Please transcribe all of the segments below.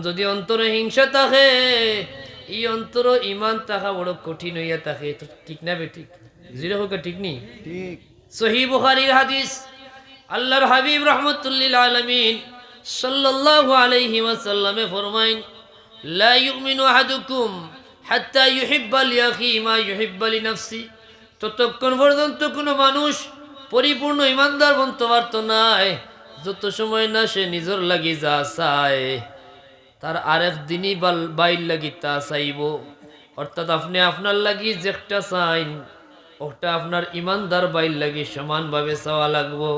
যদি অন্তরে হিংসা থাকে, এই অন্তর ইমান থাকা বড় কঠিন হইয়া থাকে। ঠিক না বেঠিক? জিরো হোক ঠিক নি? ঠিক। সহিহ বুখারীর হাদিস, আল্লাহর হাবিব রাহমাতুল্লিল আলামিন সাল্লাল্লাহু আলাইহি ওয়াসাল্লামে ফরমাইন, লা ইউমিনু আহাদুকুম হাত্তা ইউহিব্বা লিআখি মা ইউহিব্বা লিনাফসি। ততক্ষণ পর্যন্ত কোনো মানুষ পরিপূর্ণ ইমানদার বনতে পারত না যত সময় না সে নিজের লাগি যা চায় তার আরেক দিনই বাইর লাগি তা চাইব। অর্থাৎ আপনি আপনার লাগি যেটা চাইন ওটা আপনার ইমানদার বাইর লাগি সমানভাবে চাওয়া লাগবো।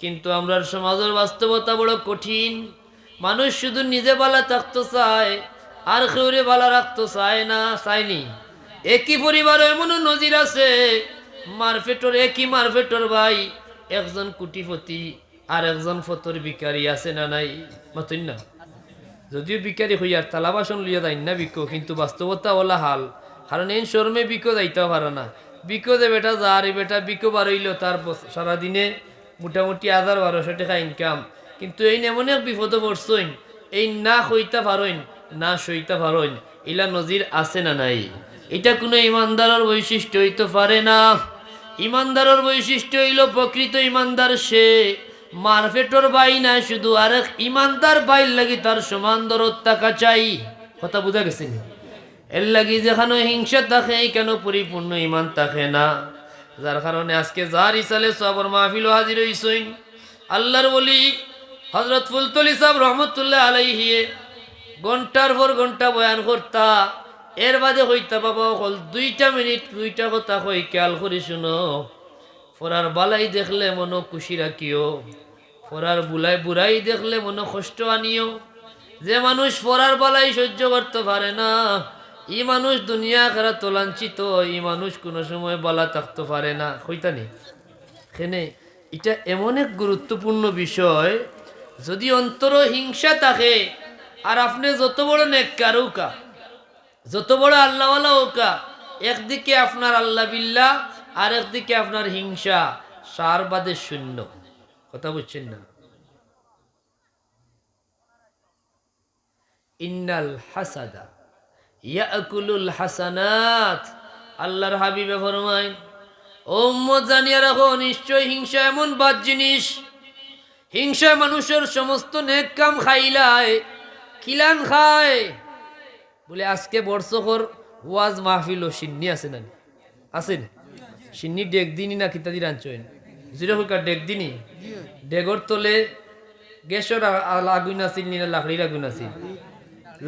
কিন্তু আমরা সমাজের বাস্তবতা বড় কঠিন। মানুষ শুধু নিজে বালা থাকতে চায় আর কেউরে বালা রাখতে চায় না, চায়নি। একই পরিবার এমনও নজির আছে, একই মারফেটর ভাই, একজন কোটিপতি আর একজন ফতর ভিখারি, আছে না নাই? মতন না? যদিও ভিখারি হইয়ার তালা বাসন লিয়া যাই না বিকো, কিন্তু বাস্তবতা ওলা হাল। কারণ এই শর্মে বিকো যাইতেও পারে না। বিকো যে বেটা যার বেটা বিকো বারইল তার সারাদিনে মোটামুটি ১,০০০-১,২০০ টাকা ইনকাম। কিন্তু এই এমন এক বিপদে পড়ছইন, এই না হইতা পারইন না সইতা পারইন। ইলা নজির আছে না নাই? এটা কোনো ইমানদারের বৈশিষ্ট্য হইতে পারে না। ইমানদারের বৈশিষ্ট্য হইল প্রকৃত ইমানদার সে মারফেটর বাই না, শুধু আরেক ইমানদার বাইর লাগি তার সমান দরদ টাকা চাই। কথা বুঝা গেছে? এর লাগি যেখানে হিংসা থাকে কেন পরিপূর্ণ ইমান থাকে না। যার কারণে আজকে যার ইসালে সবর মাহফিল হাজির হইছইন, আল্লাহর ওলি হযরত ফুলতলি সাহেব রহমতুল্লাহ আলাইহি ঘন্টার পর ঘন্টা বয়ান করতা। এর বাদে হইতা বাবা হল 2 মিনিট 2টা কথা কই, খেয়াল করে শুনো। ফরার বালাই দেখলে মনো খুশি রাখিও, ফরার বুড়াই দেখলে মনো কষ্ট আনিও। যে মানুষ ফরার বালাই সহ্য করতে পারে না, ই মানুষ দুনিয়া খারা তোলাঞ্চিত, ই মানুষ কোনো সময় বালা থাকতে পারে না। হইতানি এখানে এটা এমন এক গুরুত্বপূর্ণ বিষয়। যদি অন্তর হিংসা থাকে আর আপনি যত বড় নেককার হোকা, যত বড় আল্লাহওয়ালা হোকা, একদিকে আপনার আল্লাহ বিল্লাহ আর একদিকে আপনার হিংসা, সার বাদে শূন্য। কথা বুঝছেন না? ইন্নাল হাসাদা ইয়াকুলুল হাসানাত, আল্লাহর হাবিবে ফরমায়, ও উম্মত জানিয়া রাখো, নিশ্চয় হিংসা এমন বাদ জিনিস, হিংসা মানুষের সমস্ত নেক কাম খাইলায়, কিলান খায়। বলে আজকে বর্ষকর ওয়াজ মাহফিল ও সিন্নি আছে না? আছে না? সিন্নি ডেক দিনই না কিতাদি রাঞ্চইন জিরো হুকার ডেক দিনই। ডেগর তলে গ্যাসের আগুন আছিল না লাকড়ির আগুন আছিল?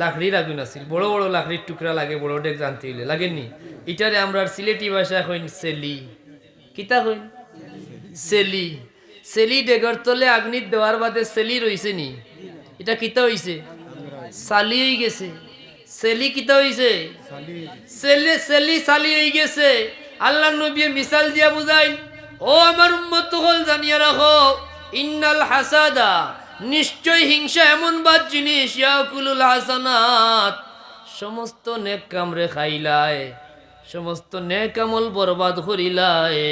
লাকড়ির আগুন আছিল। বড় বড় লাকড়ির টুকরা লাগে, বড় ডেক জানতে হইলে লাগেননি? এটারে আমরা সিলেটি ভাষায় হইন সেলি। কিতা হইন? সেলি। সেলি ডেগর তলে আগুনির দেওয়ার বাদে সেলি রইছে নি? এটা কিতা হইছে? সালি হয়ে গেছে। সেলি কিতা হইছে? সেলি সালি হয়ে গেছে। আল্লাহ নবী মিসাল দিয়া বুঝাইন, ও আমার উম্মত হল জানিয়া রাখো, ইন্নাল হাসাদা, নিশ্চয় হিংসা এমন বাদ জিনিস, ইয়াকুলুল হাসানাত, সমস্ত নেক কামরে খাইলায়, সমস্ত নেক আমল বরবাদ করিলায়,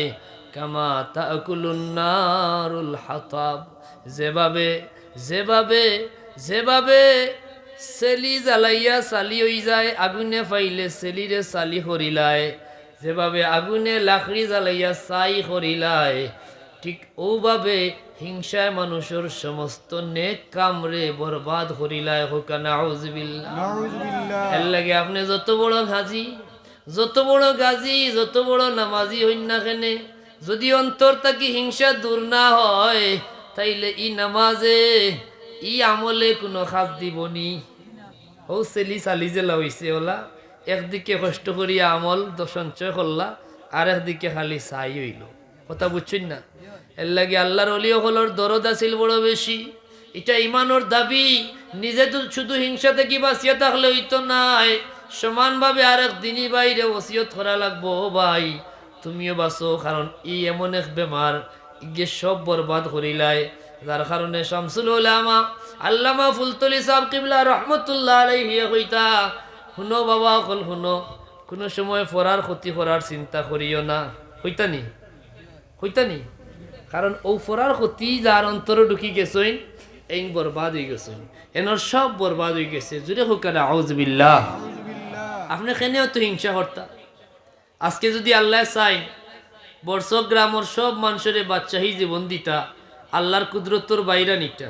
কামা তাকুলুন নারুল হাতাব, যেভাবে যেভাবে যেভাবে সেলি জ্বালাইয়া সালি হয়ে যায়, আগুনে ফাইলে সেলিরে সালি করিলায়, যেভাবে আগুনে লাকড়ি জ্বালাইয়া ছাই করিলায়, ঠিক ওভাবে হিংসায় মানুষের সমস্ত নেক কামরে বরবাদ করিলায়। হোক নাউযুবিল্লাহ। এর লাগে আপনি যত বড় গাজী, যত বড় গাজী, যত বড় নামাজি হইন না কেনে, যদি অন্তর থাকি হিংসা দূর না হয়, তাইলে ই নামাজে ই আমলে কোনো খাস দিবনি। ও সেলি চালি জেলা হইছে ওলা, একদিকে কষ্ট করিয়া আমল সঞ্চয় করলা, আর একদিকে খালি চাই হইল। কথা বুঝছেন না? এর লাগে আল্লাহর ওলি হলর দরদ আছিল বড় বেশি। এটা ইমানোর দাবি। নিজে তো শুধু হিংসা থেকে বাঁচিয়া থাকলে হইতো নাই, সমানভাবে আরেক দিনই বাইরে ওসিয়ত করা লাগবো, ভাই তুমিও বাঁচো, কারণ ই এমন এক বেমার ইগে সব বরবাদ করিলায়। যার কারণে শামসুল উলামা আল্লামা ফুলতলি সাহেব কিবলা রহমতুল্লাহ আলাইহি কইতা, শুনো বাবা অকল শুনো, কোনো সময় ফরার ক্ষতি করার চিন্তা করিও না। হইতানি হইতানি? কারণ ও ফরার ক্ষতি যার অন্তরে ঢুকি গেছইন, এই বরবাদ হয়ে গেছে, এনর সব বরবাদ হয়ে গেছে। জুড়ে হোক না আউযুবিল্লাহ। আপনি কেনেও তো হিংসা হর্তা। আজকে যদি আল্লাহ চাই বর্ষক গ্রামের সব মানুষের বাচ্চাহি জীবন দিতা, আল্লাহর কুদরতর বাইরা নিটা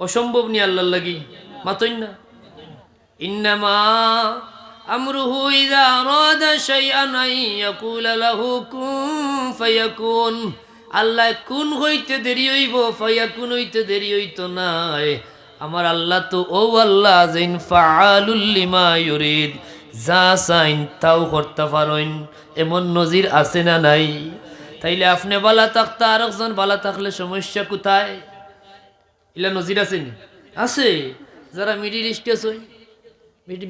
অসম্ভব নি আল্লাহর লাগি মাতই না। ইন্নামা আমরুহু ইযা আরাদা শাইআন আন ইয়াকুলা লাহু কুন ফায়াকুন। আল্লাহ কুন হইতে দেরি হইব, ফায়াকুন হইতে দেরি হইতো নাই। আমার আল্লাহ তো ও আল্লাহ যিন ফাআলুল লিমা ইউরিদ, যা চাইন তাও করতে পারেন, এমন নজির আছে না নাই? তাইলে আপনি বালা থাকতা আর একজন বালা থাকলে সমস্যা কোথায়? ইলা নজির আছে নি? আছে। যারা মিডিল ইস্টে আছে,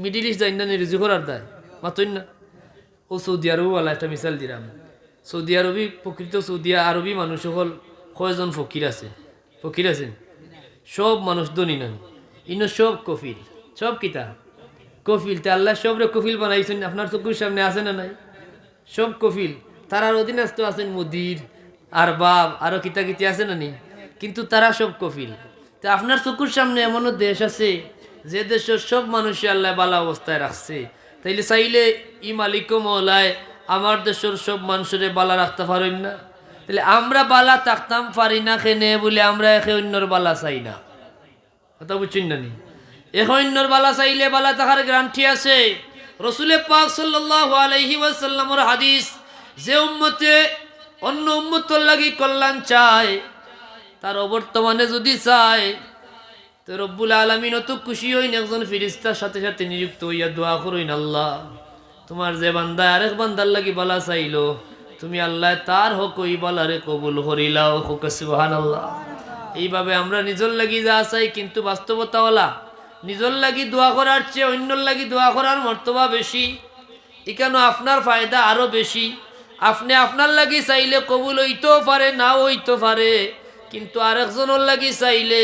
মিডিল ইস্ট যাই না রিজি করার দায় মাতই না। ও সৌদি আরব ওয়ালা একটা মিসাল দিলাম। সৌদি আরবি প্রকৃত সৌদি আরবি মানুষ সকল কয়জন ফকির আছে? ফকির আছেন? সব মানুষ ধনী নন, ইনো সব কফিল। সব কিতা কফিল। তে আল্লাহ সবরে কফিল বানাইছেন, আপনার চকুর সামনে আছে না নাই? সব কফিল। তারার অধীনস্থ আছেন মুদির আর বাপ আরো কিতা কিতি আছে না নি, কিন্তু তারা সব কফিল। তা আপনার চকুর সামনে এমনও দেশ আছে যে দেশের সব মানুষই আল্লাহ বালা অবস্থায় রাখছে। তাইলে চাইলে ই মালিক মৌলায় আমার দেশের সব মানুষের বালা রাখতে পারেন না? তাহলে আমরা বালা থাকতাম পারি না কেনে বলে আমরা একে অন্যর বালা চাই না? কথা বুঝছেন না নি? একে অন্যর বালা চাইলে বালা থাকার গ্যারান্টি আছে। রসুলে পাক সাল্লাল্লাহু আলাইহি ওয়াসাল্লামের হাদিস, যে উম্মতে অন্য উম্মতের লাগি কল্যাণ চায়, তার অবর্তমানে যদি চায়, তো রব্বুল আলামিন অত খুশি হইন একজন ফেরেশতার সাথে সাথে নিযুক্ত হইয়া দোয়া করইন, আল্লাহ তোমার যে বান্দা আরেক বান্দার লাগি বালা চাইলো, তুমি আল্লাহ তার হক ওই বালারে কবুল করিলাও। হোক সুবহানাল্লাহ। এইভাবে আমরা নিজের লাগি যা চাই, কিন্তু বাস্তবতাওয়ালা নিজের লাগি দোয়া করার চেয়ে অন্যর লাগি দোয়া করার মর্তবা বেশি। এখানে আপনার ফায়দা আরো বেশি। আপনি আপনার লাগি চাইলে কবুল হইতেও পারে, নাও হইতে পারে, কিন্তু আরেকজনের লাগি চাইলে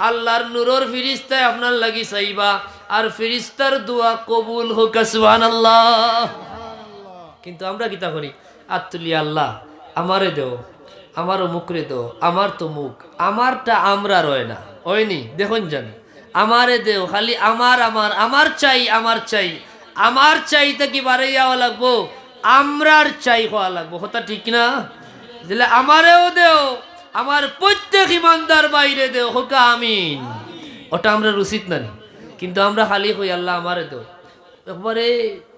আল্লাহর নূরের ফিরিস্তায় আপনার লাগি চাইবা, আর ফিরিস্তার দোয়া কবুল হোক সুবহানাল্লাহ। কিন্তু আমরা কিতা করি? আত্তুলি আল্লাহ আমারে দেও, আমার মুখরে দেও, আমার তো মুখ, আমারটা আমরা রয় না হয়নি। দেখুন যান, আমারে দেও, খালি আমার আমার আমার চাই, আমার চাই, আমার চাইতে কি বাড়ে যাওয়া লাগবো, আমরার চাই হওয়া লাগবো। কথা ঠিক না? দিলে আমারেও দেও, আমার প্রত্যেক ইমানদার বাইরে দেও, হোকা আমিন। ওটা আমরা রুচিত না, কিন্তু আমরা খালি হই আল্লাহ আমারে দেও। একবারে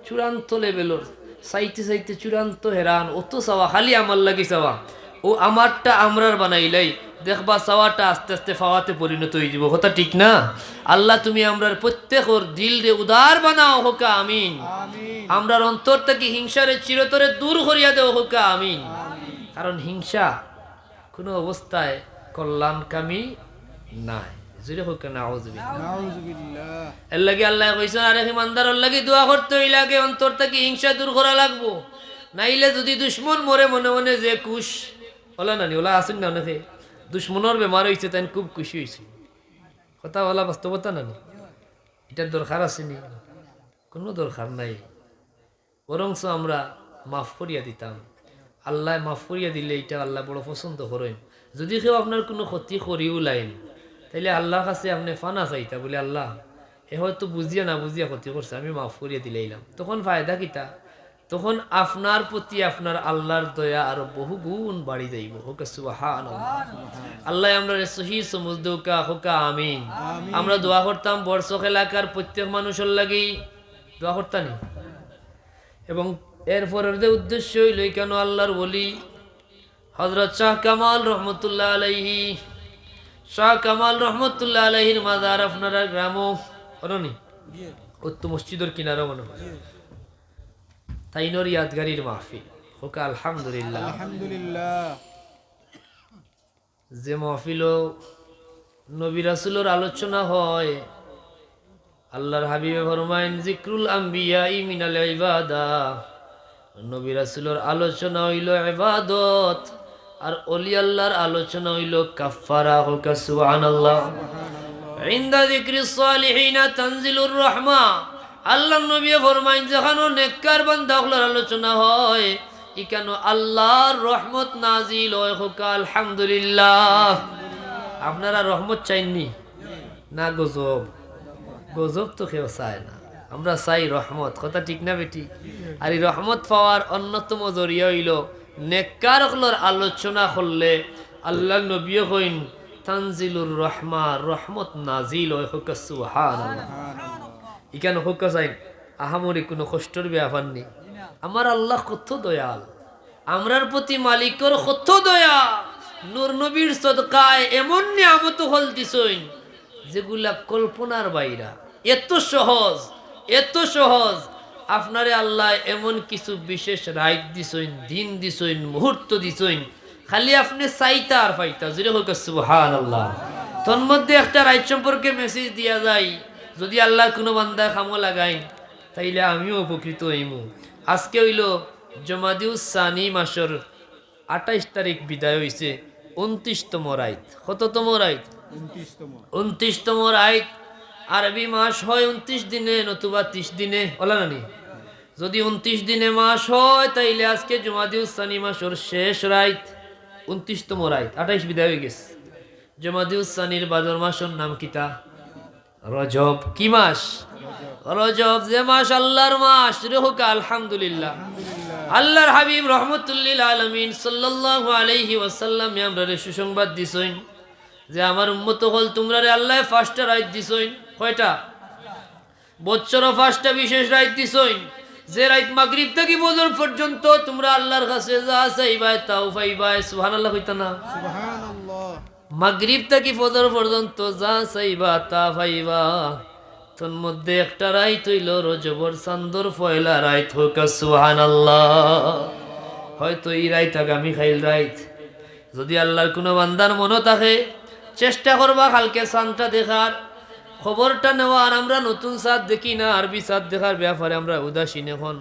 চূড়ান্ত লেভেলর চাইতে চাইতে চূড়ান্ত হেরান, অত চাওয়া খালি আমার লাগি চাওয়া, ও আমারটা আমরার বানাইলাই, দেখবা চাওয়াটা আস্তে আস্তে ফাওয়াতে পরিণত হয়ে যাব। কথা ঠিক না? আল্লাহ তুমি আমরার প্রত্যেকর দিল রে উদার বানাও, হোকা আমিন। আমরার অন্তর থেকে হিংসারে চিরতরে দূর করিয়া দেও, হোকা আমিন। কারণ হিংসা কোনো অবস্থায় কল্যাণকামী নাই। জুড়ে হোক না আউযুবিল্লাহ। এর লাগি আল্লাহ কইছেন, আরে ইমানদারের লাগি দোয়া করতে হই লাগে অন্তর থেকে হিংসা দূর করা লাগবো। নাইলে যদি দুশ্মন মরে মনে মনে যে খুশ ওলা নানি ওলা আসেন না, অনেকে দুশ্মনের বেমার হয়েছে তাই খুব খুশি হয়েছে। কথা বলা বাস্তবতা নানি, এটার দরকার আসেনি? কোনো দরকার নাই। বরংস আমরা মাফ করিয়া দিতাম। আল্লাহ মাফ করিয়া দিলে এটা আল্লাহ বড় পছন্দ করেন। যদি কেউ আপনার কোনো ক্ষতি করিও লাইন, তাইলে আল্লাহর কাছে আপনি ফানা চাইতা বলে, আল্লাহ এ হয়তো বুঝিয়া না বুঝিয়া ক্ষতি করছে, আমি মাফ করিয়া দিলাইলাম। তখন ফায়দা কিতা? তখন আপনার প্রতি আপনার আল্লাহর দয়া আরো বহু গুণ বাড়ি যাইব। হোক সুবহানাল্লাহ। আল্লাহ আমরা সহি সমুজ দৌকা হোকা আমিন। আমরা দোয়া করতাম বর্ষক এলাকার প্রত্যেক মানুষের লাগি দোয়া করতানি, এবং এরপরের যে উদ্দেশ্য হইল কেন আল্লাহর ওলি হযরত শাহ কামাল রহমতুল্লাহ আলাইহি, শাহ কামাল রহমতুল্লাহ আলাইহির মাজার আপনারা গ্রামও অরনি উত্তম মসজিদের কিনারা মনে হয়, তাইনর ইয়াদগারির মাহফিল হোক আলহামদুলিল্লাহ। আলহামদুলিল্লাহ। যে মাহফিল নবী রাসূলের আলোচনা হয়, আল্লাহর হাবিবে ফরমায়েন জিক্রুল আম্বিয়া মিনাল ইবাদাহ, নবী রাসূলের আলোচনা হইল ইবাদত, আর ওলি আল্লাহর আলোচনা হইল কাফারা। হোক সুবহানাল্লাহ। ইনদা যিকরিস সালিহিনা তানজিলুর রাহমা, আল্লাহর নবী ফরমায়েন যখন নেককার বান্দাগুলোর আলোচনা হয়, ইকানো আল্লাহর রহমত নাজিল হয়। হোক আলহামদুলিল্লাহ। আপনারা রহমত চাইননি না গজব? গজব তো কেউ চায় না, আমরা চাই রহমত। কথা ঠিক না বেটি? আর এই রহমত পাওয়ার অন্যতম জরিয়া হইল নেককার হলর আলোচনা করলে আল্লাহ নবীও কইন তানজিলুর রহমা, রহমত নাজিল হয়। হোক সুবহানাল্লাহ। এখানে হোক চাইন আহামরি কোনো কষ্টর ব্যাপার নেই। আমার আল্লাহ কত দয়াল, আমরার প্রতি মালিকর কত দয়া। নূর নবীর সদকায় এমন নিয়ামত হল দিছইন যেগুলা কল্পনার বাইরা। এত সহজ, এত সহজ। আপনারে আল্লাহ এমন কিছু বিশেষ রাইত দিছইন, দিন দিছইন, মুহূর্ত দিছইন, খালি আপনি চাইতা আর পাইতা। যদি হোক সুবহানাল্লাহ। তন্মধ্যে একটা রাইত সম্পর্কে মেসেজ দিয়া যায়, যদি আল্লাহ কোনো বান্দা খামো লাগাইন তাইলে আমিও উপকৃত হইমু। আজকে হইল জমাদিউস সানি মাসের 28 তারিখ বিদায় হইছে, 29তম রাইত। কততম রাইত? 29তম রাইত। আরবি মাস হয় 29 দিনে নতুবা 30 দিনে, ওলা নানি? যদি 29 দিনে মাস হয় তাইলে আজকে জমাদিউস সানি মাসের শেষ রাইত, 29তম রাইত। 28 বিদায় হয়ে গেছে। জমাদিউস সানির বাদর মাসের নাম কিতা? রজব। কি মাস? রজব। যে মাস আল্লাহর মাস। রেহুকা আলহামদুলিল্লাহ। আল্লাহর হাবিব রহমতুল্লিল আলামিন সাল্লাল্লাহু আলাইহি ওয়াসাল্লাম আমরারে সুসংবাদ দিছইন যে আমার উম্মত হল তোমরা রে আল্লাহ ফার্স্টটা রাইত দিছইন। কয়টা? বছরও ফার্স্টটা বিশেষ রাইত দিছইন, যে রাইত মাগরিব থেকে ফজর পর্যন্ত তোমরা আল্লাহর কাছে যা চাইবা তাও পাইবা। সুবহানাল্লাহ কইতা না? সুবহানাল্লাহ। মাগরিব থেকে ফজর পর্যন্ত যা চাইবা তা পাইবা। তোর মধ্যে একটা রাইত হইল রজবর চান্দর পয়লা রাইত। হোক সুবহানাল্লাহ। হয়তো এই রাইত আগামী খাইল রাইত। যদি আল্লাহর কোনো বান্দার মনে থাকে চেষ্টা করবা কালকে চাঁদটা দেখার, খবরটা নেওয়ার। আমরা নতুন চাঁদ দেখি না, আরবি চাঁদ দেখার ব্যাপারে আমরা উদাসীন এখন।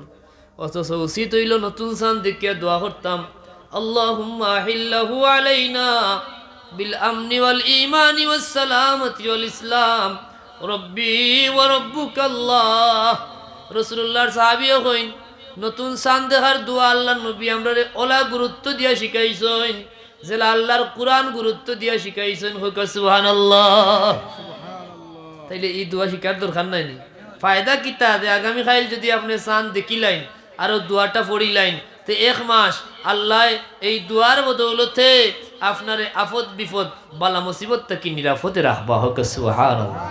অথচ উচিত হইল নতুন চাঁদ দেখিয়া দোয়া করতাম, আল্লাহুম্মা আহিল্লাহু আলাইনা বিল আমনি ওয়াল ঈমানি ওয়াস সালামতি ওয়াল ইসলাম রব্বি ওয়া রব্বুকাল্লাহ। রাসূলুল্লাহর সাহাবীও কইন নতুন চাঁদ দেখার দোয়া আল্লাহর নবী আমরারে ওলা গুরুত্ব দিয়া শিখাইছেন, যেলা আল্লাহর কোরআন গুরুত্ব দিয়া শিখাইছেন। হোক সুবহানাল্লাহ। তাইলে এই দোয়া শিকার দরকার নাই নি? ফায়দা কিতা যে আগামী খাইল যদি আপনি চাঁদ দেখিলাইন আর দোয়াটা পড়িলাইন তো 1 মাস আল্লাহ এই দোয়ার বদৌলতে আপনারে আফত বিপদ বালা মুসিবত থেকে নিরাপদে রাখবা। হোক সুবহানাল্লাহ।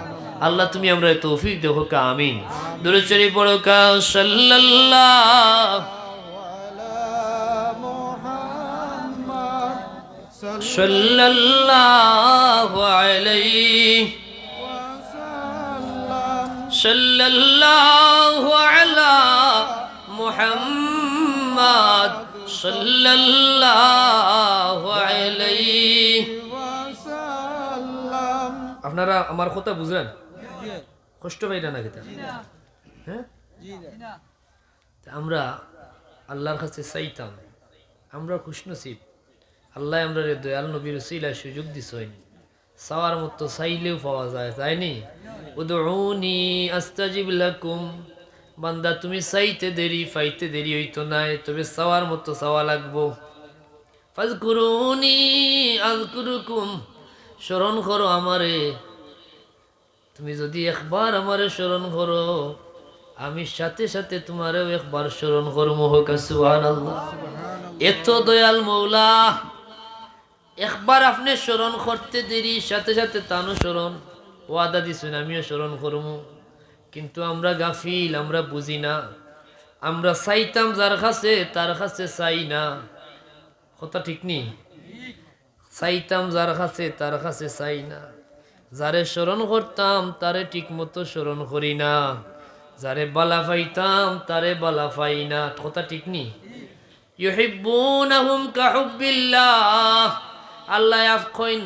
আল্লাহ তুমি আমরা তৌফিক দেও। হোক আমিন। দুরূদ শরীফ পড়ো কা সাল্লাল্লাহু সাল্লাল্লাহু আলাইহি সাল্লাল্লাহু আলা মুহাম্মাদ সাল্লাল্লাহু আলাইহি ওয়াসাল্লাম। আপনারা আমার কথা বুঝেন? কষ্ট পাইরা না কিতা? হ্যাঁ, আমরা আল্লাহর কাছে চাইতাম, আমরা খুশনসিব। আল্লাহ আমরা দয়াল নবীর উসিলায় সুযোগ দিছেন। চাওয়ার মতো চাইলেও পাওয়া যায়, তাইনি? উদউনি আস্তাজিব লাকুম। বান্দা তুমি চাইতে দেরি পাইতে দেরি হইতো না, তবে চাওয়ার মতো চাওয়া লাগবো। ফাজকুরুনি আযকুরুকুম। স্মরণ করো আমারে। তুমি যদি একবার আমারে স্মরণ করো আমি সাথে সাথে তোমারেও একবার স্মরণ করবো। হোক সুবহানাল্লাহ। এত দয়াল মৌলা। একবার আপনি স্মরণ করতে দেরি সাথে সাথে তানো স্মরণ ওয়াদা দিছেন আমিও স্মরণ করবো। কিন্তু আমরা গাফিল, আমরা বুঝি না। আমরা চাইতাম যার কাছে তার কাছে চাই না। কথা ঠিক নি? চাইতাম যার কাছে তার কাছে চাই না। যারে স্মরণ করতাম তারে ঠিক মতো স্মরণ করি না। যারে বালা পাইতাম তারে বালা পাই না। কথা ঠিক নি? ইউহিব্বুনাহুম কাহুব্বিল্লাহ। আল্লাহ আফকইন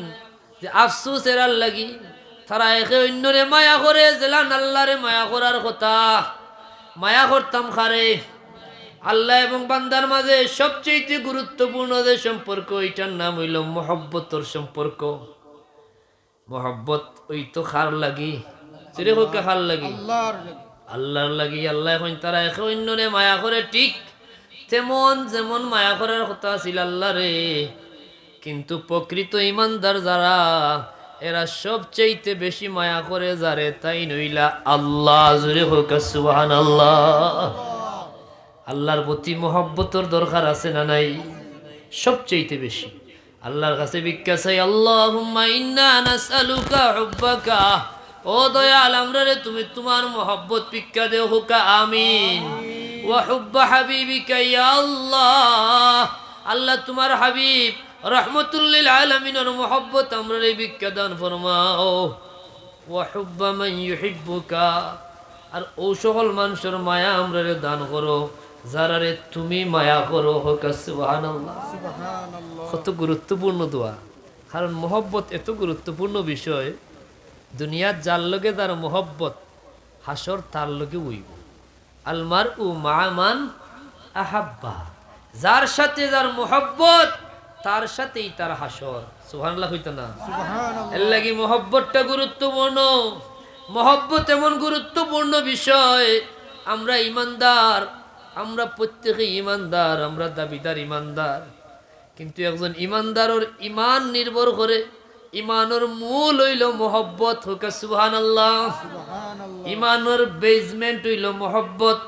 যে আফসোস এরার লাগি তারা একে অন্যরে মায়া করে, জেলান আল্লাহরে মায়া করার কথা। মায়া করতাম খারে। আল্লাহ এবং বান্দার মাঝে সবচেয়ে গুরুত্বপূর্ণ যে সম্পর্ক, এটার নাম হইল মহব্বতর সম্পর্ক। মহব্বত ওই তো খার লাগি, চিরে হোক খার লাগি আল্লাহর লাগি। আল্লাহ এখন তারা একে অন্যরে মায়া করে, ঠিক তেমন যেমন মায়া করার কথা ছিল আল্লাহ রে কিন্তু প্রকৃত ইমানদার যারা, এরা সবচাইতে বেশি মায়া করে যারে, তাই নইলা আল্লাহ। জোরে হোক সুবহানাল্লাহ। আল্লাহর প্রতি মহব্বতের দরকার আছে না নাই? সবচাইতে বেশি আল্লাহর কাছে ভিক্ষা চাই, আল্লাহুম্মা ইন্না নাসআলুকা হুব্বাকা, ও দয়াল আমরা রে তুমি তোমার মহব্বত ভিক্ষা দেও হোক, আমিন। ওয়া হুব্বা হাবিবিকা ইয়া আল্লাহ, আল্লাহ তোমার হাবিব রহমতুল লিল আলামিনের মহব্বত আমরা রে ভিক্ষা দান ফরমাও। ওয়া হুব্বা মান ইউহিব্বুকা, আর ও সকল মানুষের মায়া আমরা রে দান করো যারা রে তুমি মায়া করো হোক সুবহানাল্লাহ। কত গুরুত্বপূর্ণ দোয়া, কারণ মহব্বত এত গুরুত্বপূর্ণ বিষয়। দুনিয়ার যার লগে যার মহব্বত, হাসর তার লগে উইব। আলমার উ মামান আহাব্বা, যার সাথে যার মহব্বত তার সাথেই তার হাসর। সুবহানাল্লাহ হইতো না? এর লাগি মহব্বতটা গুরুত্বপূর্ণ। মহব্বত এমন গুরুত্বপূর্ণ বিষয়। আমরা ইমানদার, আমরা প্রত্যেকে ইমানদার, আমরা দাবিদার ইমানদার, কিন্তু একজন ইমানদারের ইমান নির্ভর করে, ইমানের মূল হইল মহব্বত হোক সুবহানাল্লাহ। ইমানের বেজমেন্ট হইল মহব্বত।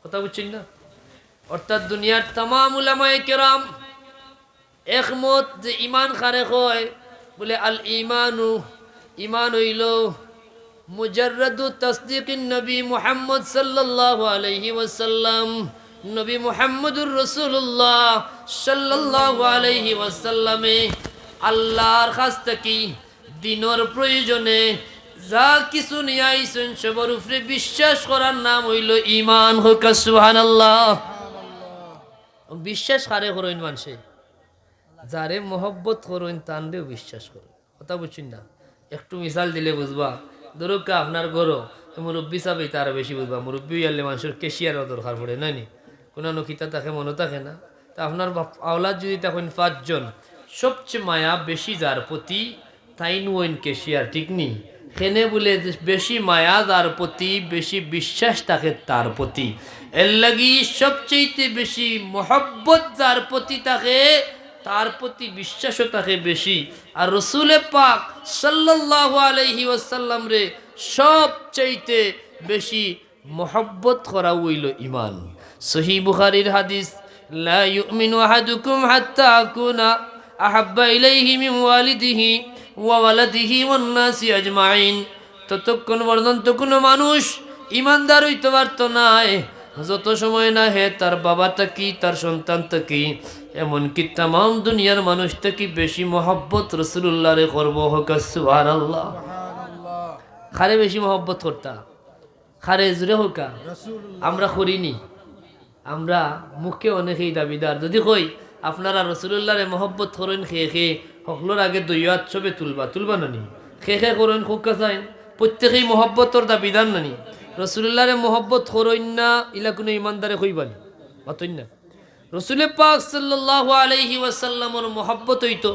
কথা বুঝছেন না? অর্থাৎ দুনিয়ার তামাম উলামায়ে কেরাম একমত যে ইমান খারে হয় বলে আল ইমানু, ইমান হইল মুজাররাদু তাসদীকিন নবী মুহাম্মদ সাল্লাল্লাহু আলাইহি ওয়াসাল্লাম, নবী মুহাম্মদুর রাসূলুল্লাহ সাল্লাল্লাহু আলাইহি ওয়াসাল্লামে আল্লাহর কাছ থেকে দিনের প্রয়োজনে যা কিছু নিয়ে আইছেন সবার উপরে বিশ্বাস করার নাম হইল ঈমান। হোক সুবহানাল্লাহ। বিশ্বাস কারে করেন মানুষে? যারে মহব্বত করেন তানরেও বিশ্বাস করেন। কথা বুঝছেন না? একটু মিসাল দিলে বুঝবা। ধরুক আপনার গরো মুরব্বী চাবে তারা বেশি বুঝবা। মুরব্বী আনলে মানুষের কেশিয়ারও দরকার পড়ে নানি, কোনো নকিতা তাকে মনে থাকে না। তা আপনার আওলাদ যদি তখন 5 জন, সবচেয়ে মায়া বেশি যার প্রতি তাই নুইন কেশিয়ার, ঠিক নি? খেনে বলে বেশি মায়া যার প্রতি, বেশি বিশ্বাস থাকে তার প্রতি। এর লাগি সবচেয়ে বেশি মহব্বত যার প্রতি থাকে তার প্রতি বিশ্বাসও থাকে বেশি। আর রসুলে পাক সাল্লাল্লাহু আলাইহি ওয়াসাল্লাম রে সবচাইতে বেশি মহব্বত করা হইল ইমান। সহিহ বুখারীর হাদিস, লা ইউমিনু আহাদুকুম হাত্তা আকুনা আহাব্বা ইলাইহি মিন ওয়ালিদিহি ওয়া ওয়ালাদিহি ওয়ান নাসি আজমাইন, ততক্ষণ পর্যন্ত কোনো মানুষ ইমানদার হইতে পারত না যত সময় না হে তার বাবা থাকি, তার সন্তান থাকি, এমনকি তামাম দুনিয়ার মানুষ থেকে বেশি মহব্বত রাসূলুল্লাহ রে করব। হোক সুবহানাল্লাহ। খারে বেশি মহব্বত করতা, খারে জুড়ে হোকা আমরা করিনি। আমরা মুখে অনেকেই দাবিদার, যদি কই আপনারা রাসূলুল্লাহ রে মহব্বত করেন খেয়ে খেয়ে সকলের আগে দইয়াত ছবে তুলবা নানি, খেয়ে খেয়ে করেন খোকা চাইন, প্রত্যেকেই মহব্বতর দাবিদার নানি। রাসূলুল্লাহ রে মহব্বত করেন না ইলা কোনো ইমানদারে কইবানি অতই না। রসুলে পাক সাল্লাল্লাহু আলাইহি ওয়াসাল্লামের মহব্বত হইতো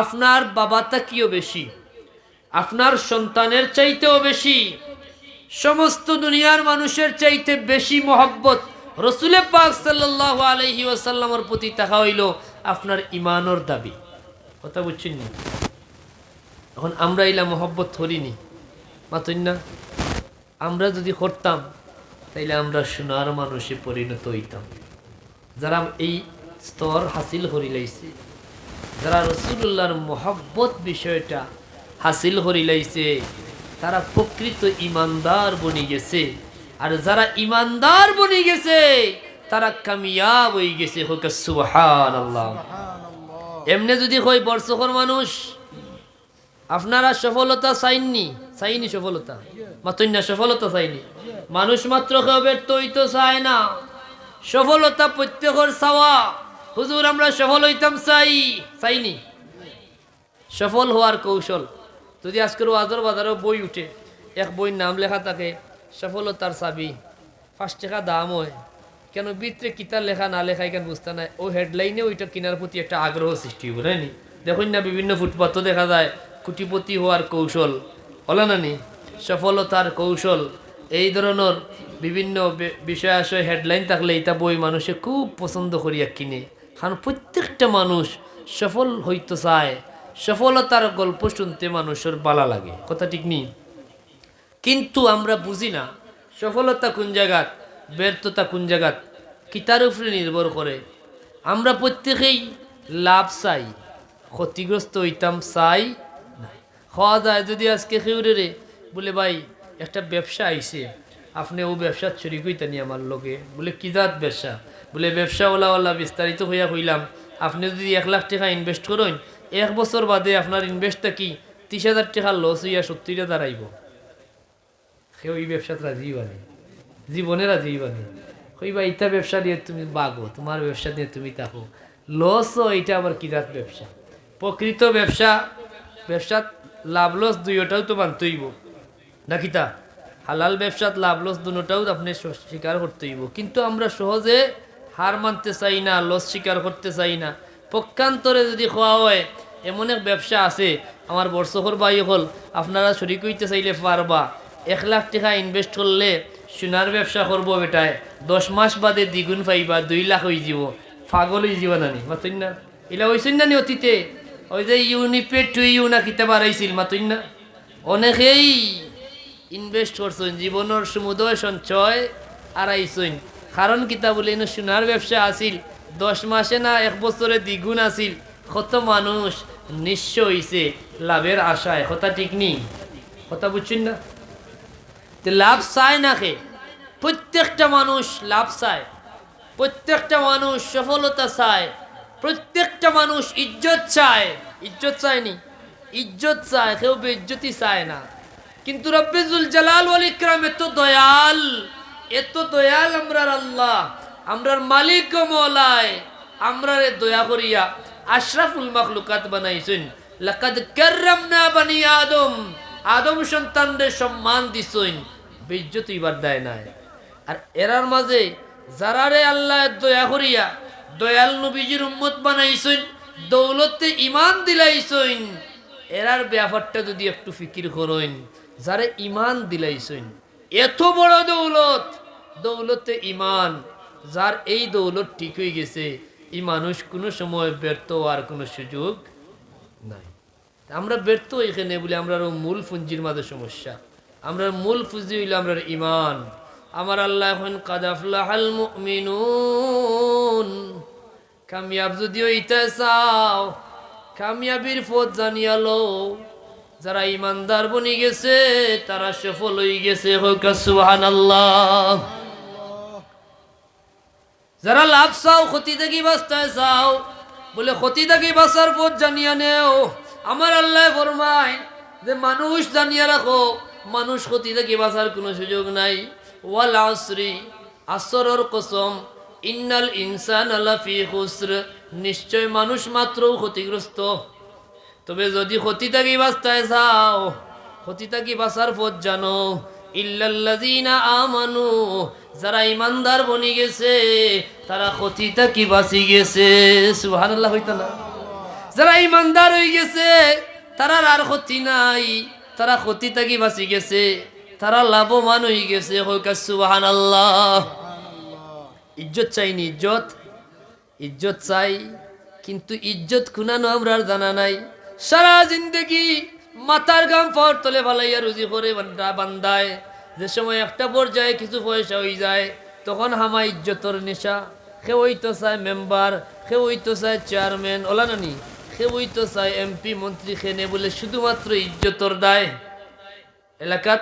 আপনার বাবা তাকিও বেশি, আপনার সন্তানের চাইতেও বেশি, সমস্ত দুনিয়ার মানুষের চাইতে বেশি মহব্বত রসুলে পাক সাল্লাল্লাহু আলাইহি ওয়াসাল্লামের প্রতি থাকা হইল আপনার ইমানের দাবি। কথা বুঝছেন না? এখন আমরা ইলা মহব্বত করিনি মাতই না। আমরা যদি করতাম তাইলে আমরা সোনার মানুষে পরিণত হইতাম। যারা এই স্তর হাসিল করিলাইছে, যারা রাসূলুল্লাহর মহব্বত বিষয়টা হাসিল করিলাইছে, তারা প্রকৃত ইমানদার বনি গেছে। আর যারা ইমানদার বনি গেছে তারা কামিয়াব হয়ে গেছে। হোক সুবহানাল্লাহ। এমনি যদি কই বর্ষকর মানুষ আপনারা সফলতা চাইনি সফলতা মাতই না, সফলতা চাইনি মানুষ মাত্র কেউ তো চায় না। সফলতা প্রত্যেকের চাওয়া। হুজুর আমরা সফল হইতাম চাইনি। সফল হওয়ার কৌশল যদি আজকের ওয়াজের বাজারে বই উঠে, এক বইয়ের নাম লেখা থাকে সফলতার চাবি, 5 টাকা দাম হয়, কেন ভিতরে কিতার লেখা না লেখা এখানে বুঝতে নাই, ও হেডলাইনে ওইটা কেনার প্রতি একটা আগ্রহ সৃষ্টি হবে নাইনি। দেখুন না বিভিন্ন ফুটপাথও দেখা যায় কোটিপতি হওয়ার কৌশল হলো না নি, সফলতার কৌশল, এই ধরনের বিভিন্ন বিষয় আসে হেডলাইন থাকলে এটা বই মানুষে খুব পছন্দ করিয়া কিনে। কারণ প্রত্যেকটা মানুষ সফল হইতে চায়, সফলতার গল্প শুনতে মানুষের ভালো লাগে, কথা ঠিক নেই? কিন্তু আমরা বুঝি না সফলতা কোন জায়গাত, ব্যর্থতা কোন জায়গাত, কিতার উপরে নির্ভর করে। আমরা প্রত্যেকেই লাভ চাই, ক্ষতিগ্রস্ত হইতাম চাই না। হওয়া যায় যদি আজকে খেউরে রে বলে ভাই একটা ব্যবসা আইছে, আপনি ও ব্যবসার চুরি কইতানি আমার লোকে, বলে কি জাত ব্যবসা, বলে ব্যবসাওয়ালা বিস্তারিত হইয়া হইলাম, আপনি যদি 1 লাখ টাকা ইনভেস্ট করেন, 1 বছর বাদে আপনার ইনভেস্টটা কি 30,000 টাকা লস হইয়া 70 দাঁড়াইব। কেউ এই ব্যবসাতে রাজি বানি, জীবনে রাজি বানি, কইবা ইটা ব্যবসা দিয়ে তুমি বাগো, তোমার ব্যবসা দিয়ে তুমি থাকো, লস এইটা আবার কি জাত ব্যবসা? প্রকৃত ব্যবসা, ব্যবসাত লাভ লস দুইটাও তো মানতেইব নাকি? তা হালাল ব্যবসাত লাভ লস দুটাও আপনি স্বীকার করতে হইব। কিন্তু আমরা সহজে হার মানতে চাই না, লস স্বীকার করতে চাই না। পক্ষান্তরে যদি খোয়া হয়, এমন এক ব্যবসা আছে আমার বর্ষকর বাই হল, আপনারা শরিক হইতে চাইলে পারবা। 1 লাখ টাকা ইনভেস্ট করলে সোনার ব্যবসা করবো বেটায়, 10 মাস বাদে দ্বিগুণ পাইবা, 2 লাখ হয়ে যাব। পাগল হয়ে যাব নানি মাতুন না? এলা হয়েছেন না নি অতীতে? ওই যে ইউনিপেড টু ইউ না কিতাব হারাইছিল মাতুন না? অনেকেই ইনভেস্ট করছেন, জীবনের সমুদয় সঞ্চয় হারাইছেন। কারণ কিতাব বলে সোনার ব্যবসা আসিল, 10 মাসে না 1 বছরে দ্বিগুণ আসিল। কত মানুষ নিঃস্ব হইছে লাভের আশায়, কথা ঠিক নেই? কথা বুঝছেন না? লাভ চায় না খে, প্রত্যেকটা মানুষ লাভ চায়, প্রত্যেকটা মানুষ সফলতা চায়, প্রত্যেকটা মানুষ ইজ্জত চায়। ইজ্জত চায়নি, ইজ্জত চায়, কেউ বেইজ্জতি চায় না। কিন্তু রব্বুল জালাল ওয়াল ইকরাম এত দয়াল, এত দয়াল আমরার আল্লাহ, আমরার মালিক ও মওলায় আমরারে দয়া করিয়া আশরাফুল মাখলুকাত বানাইছেন। লাকাদ কাররামনা বানি আদম, আদম সন্তানদের সম্মান দিছেন, বেইজ্জতি বার দেয় নাই। আর এরার মাঝে যারারে আল্লাহ দয়া করিয়া দয়াল নবীজির উম্মত বানাইছেন, দৌলতে ইমান দিলাইছেন, এরার ব্যাপারটা যদি একটু ফিকির করেন, যারে ইমান দিলাইছেন, এত বড় দৌলত, দৌলতে ইমান, যার এই দৌলত ঠিক হয়ে গেছে, এই মানুষ কোনো সময় ব্যর্থ হওয়ার কোনো সুযোগ নাই। আমরা ব্যর্থ এখানে বলে আমরা মূল পুঁজির মাঝে সমস্যা। আমরা মূল পুঁজি হইল আমরা ইমান। আমার আল্লাহ এখন কাদ আফলাহাল মুমিনুন, কামিয়াব যদিও ইতা চাও, কামিয়াবির পথ জানিয়ালো, যারা ইমানদার বনি গেছে তারা সফল হয়ে গেছে, হোক সুবহানাল্লাহ। যারা লাভ চাও, ক্ষতি থেকে বাঁচতে চাও, বলে ক্ষতি থেকে বাঁচার পথ জানিয়া নেও। আমার আল্লাহ ফরমায় যে মানুষ জানিয়া রাখো, মানুষ ক্ষতি থেকে বাঁচার কোনো সুযোগ নাই। ওয়াল আসরি, আসরের কসম, ইন্নাল ইনসানা লাফি খুসর, নিশ্চয় মানুষ মাত্র ক্ষতিগ্রস্ত। তবে যদি ক্ষতি থেকে বাঁচতে চাও, ক্ষতি থেকে বাঁচার পথ জানো, ইল্লাল্লাযীনা আমানু, যারা ইমানদার বনি গেছে তারা ক্ষতি থেকে বাঁচি গেছে। সুবহানাল্লাহ হইতো না? যারা ইমানদার হয়ে গেছে তারা আর ক্ষতি নাই, তারা ক্ষতি থেকে বাঁচি গেছে, তারা লাভবান হয়ে গেছে, হোক সুবহানাল্লাহ। ইজ্জত চাইনি, ইজ্জত, ইজ্জত চাই, কিন্তু ইজ্জত খুনানো আমরা জানা নাই। সারা জিন্দগি মাথার গাম ফর তলে ভালাইয়া রুজি করে বান্দায়, যে সময় একটা পর্যায়ে কিছু পয়সা হয়ে যায়, তখন হামা ইজ্জতর নেশা। সে হইতো চায় মেম্বার, সে হইতো চায় চেয়ারম্যান, ওলা নানি, সে হইতো চায় এমপি মন্ত্রী, খেনে বলে শুধুমাত্র ইজ্জতর দায়। এলাকাত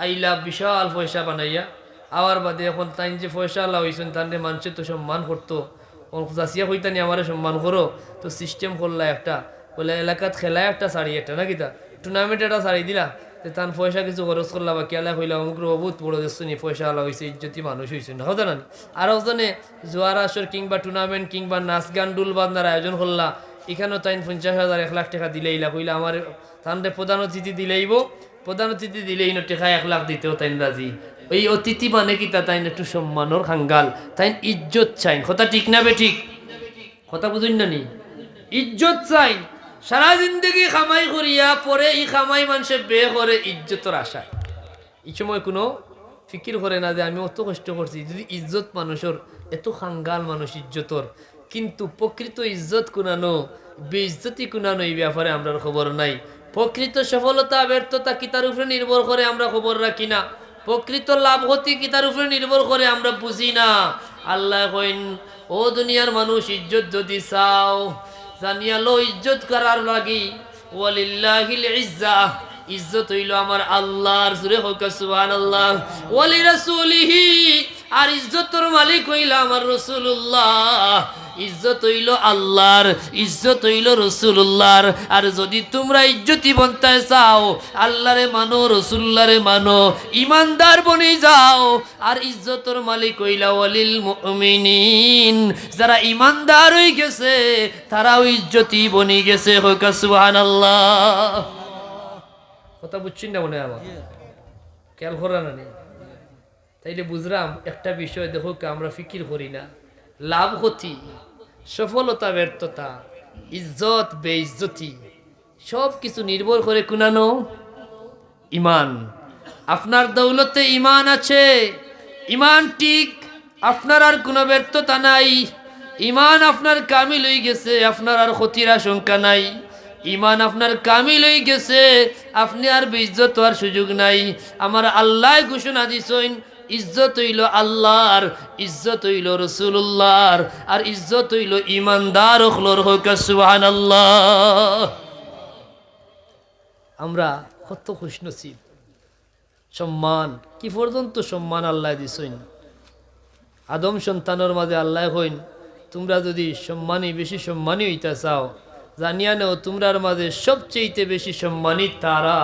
আইলা বিশাল পয়সা বানাইয়া আওয়ার বাদে এখন তাই যে পয়সা আল্লাহ হয়েছেন, তাহলে মানুষের তো সম্মান করতো, জাসিয়া হইতানি আমারে সম্মান করো, তো সিস্টেম করলা একটা, বলে এলাকাত খেলায় একটা শাড়ি একটা নাকি তা টুর্নামেন্ট একটা শাড়ি দিলা, তার পয়সা কিছু খরচ করলা বা কেলা হইলা, অমুক বহুত বড় দেখছি পয়সা আলা হয়েছে, ইজ্জতি মানুষ হয়েছে না, হতো না? আর ওজনে জোয়ার আসর কিংবা টুর্নামেন্ট কিংবা নাচ গান ডুল বান্ধার আয়োজন করলা, এখানেও তাই 50,000 1 লাখ টাকা দিলেইলা, কইলা আমার তাহলে প্রধান অতিথি দিলেইব, প্রধান অতিথি দিলেই না টাকা 1 লাখ দিতেও তাই রাজি। ওই অতিথি মানে কি তা তাই একটু সম্মানর খাঙ্গাল, তাই ইজ্জত চাইন, কথা ঠিক না বে ঠিক? কথা বুঝুন না নি? ইজ্জত চাইন, সারা জিন্দগি খামাই করিয়া পরে এই খামাই মানুষে বে করে ইজ্জতর আশায়। এই সময় কোনো ফিকির করে না যে আমি অত কষ্ট করছি, যদি ইজ্জত মানুষের এত খাঙ্গাল মানুষ ইজ্জতর, কিন্তু প্রকৃত ইজ্জত কুনানো বেইজ্জতি কুনানো এই ব্যাপারে আমরার খবর নাই। প্রকৃত সফলতা ব্যর্থতা কি তার উপরে নির্ভর করে আমরা খবর রাখি না। প্রকৃত লাভ ক্ষতি কি তার উপরে নির্ভর করে আমরা বুঝি না। আল্লাহ কইন, ও দুনিয়ার মানুষ, ইজ্জত যদি চাও জানিয়া লো, ইজ্জত করার লাগি ওয়ালিল্লাহিল ইজ্জাহ, ইজ্জত হইল আমার আল্লাহর। জোরে হোক সুবহানাল্লাহ। ওয়ালি রাসূলিহি, আর ইজ্জতের মালিক হইল আমার রাসূলুল্লাহ। ইজ্জত হইল আল্লাহর, ইজ্জত হইল রাসূলুল্লাহর। আর যদি তোমরা ইজ্জতি বনতে চাও, আল্লাহরে মানো, রাসূলুল্লাহরে মানো, ইমানদার বনে যাও। আর ইজ্জতের মালিক হইলা ওয়ালিল মুমিনিন, যারা ইমানদার হয়ে গেছে তারাও ইজ্জতি বনে গেছে। হোক সুবহানাল্লাহ। কথা বুঝছেন না মনে হয় আমার? খেয়াল করা না? তাইলে বুঝলাম একটা বিষয়, দেখো আমরা ফিকির করি না। লাভ ক্ষতি, সফলতা ব্যর্থতা, ইজ্জত বেইজ্জতি সব কিছু নির্ভর করে কুনানো ইমান। আপনার দৌলতে ইমান আছে, ইমান ঠিক, আপনার আর কোনো ব্যর্থতা নাই। ইমান আপনার কামিল হয়ে গেছে, আপনার আর ক্ষতির আশঙ্কা নাই। ইমান আপনার কামিল হয়ে গেছে, আপনি আর বেইজ্জত হওয়ার সুযোগ নাই। আমার আল্লাহ ঘোষণা দিছেন, ইজ্জত হইল আল্লাহর, ইজ্জত হইল রাসূলুল্লাহর, আর ইজ্জত হইল ইমানদার হলর। হোক সুবহানাল্লাহ। আমরা কত খুশনসিব। সম্মান কি পর্যন্ত সম্মান আল্লাহ দিছেন। আদম সন্তানের মাঝে আল্লাহ কইন, তোমরা যদি সম্মানী বেশি সম্মানী হইতে চাও, জানিয়া নেও তোমরার মাঝে সবচেয়ে বেশি সম্মানী তারা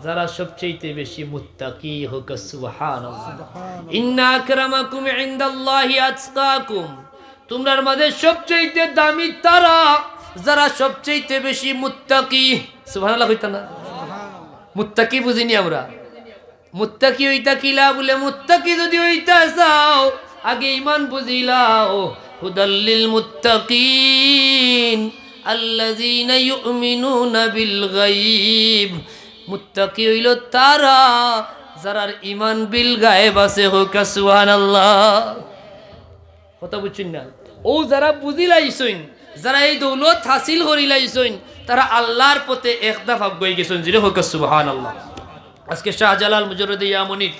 যারা সবচেয়ে বেশি মুত্তাকি। হোক সুবহানাল্লাহ। ইন্না আকরামাকুম ইনদাল্লাহি আতকাকুম, তোমরার মাঝে সবচেয়ে দামি তারা যারা সবচেয়ে বেশি মুত্তাকি। সুবহানাল্লাহ কইতা না? মুত্তাকি বুঝিনি আমরা। মুত্তাকি হইতা কিলা বলে, মুত্তাকি যদি হইতা চাও আগে ঈমান বুঝিলাও। হুদাল্লিল মুত্তাকিন আল্লাযীনা ইউমিনুনা বিল গায়ব, মুত্তাকি হইল তারা যারার ঈমান বিল গায়েব আছে। হোক সুবহানাল্লাহ। কথা বুঝছেন না? ও যারা বুঝিলাইছেন, যারা এই দৌলত হাসিল করিলাইছেন, তারা আল্লাহর পথে একদফা গই গেছেন। জিরে হোক সুবহানাল্লাহ। আজকে শাহজালাল মুজাররদে ইয়ামনির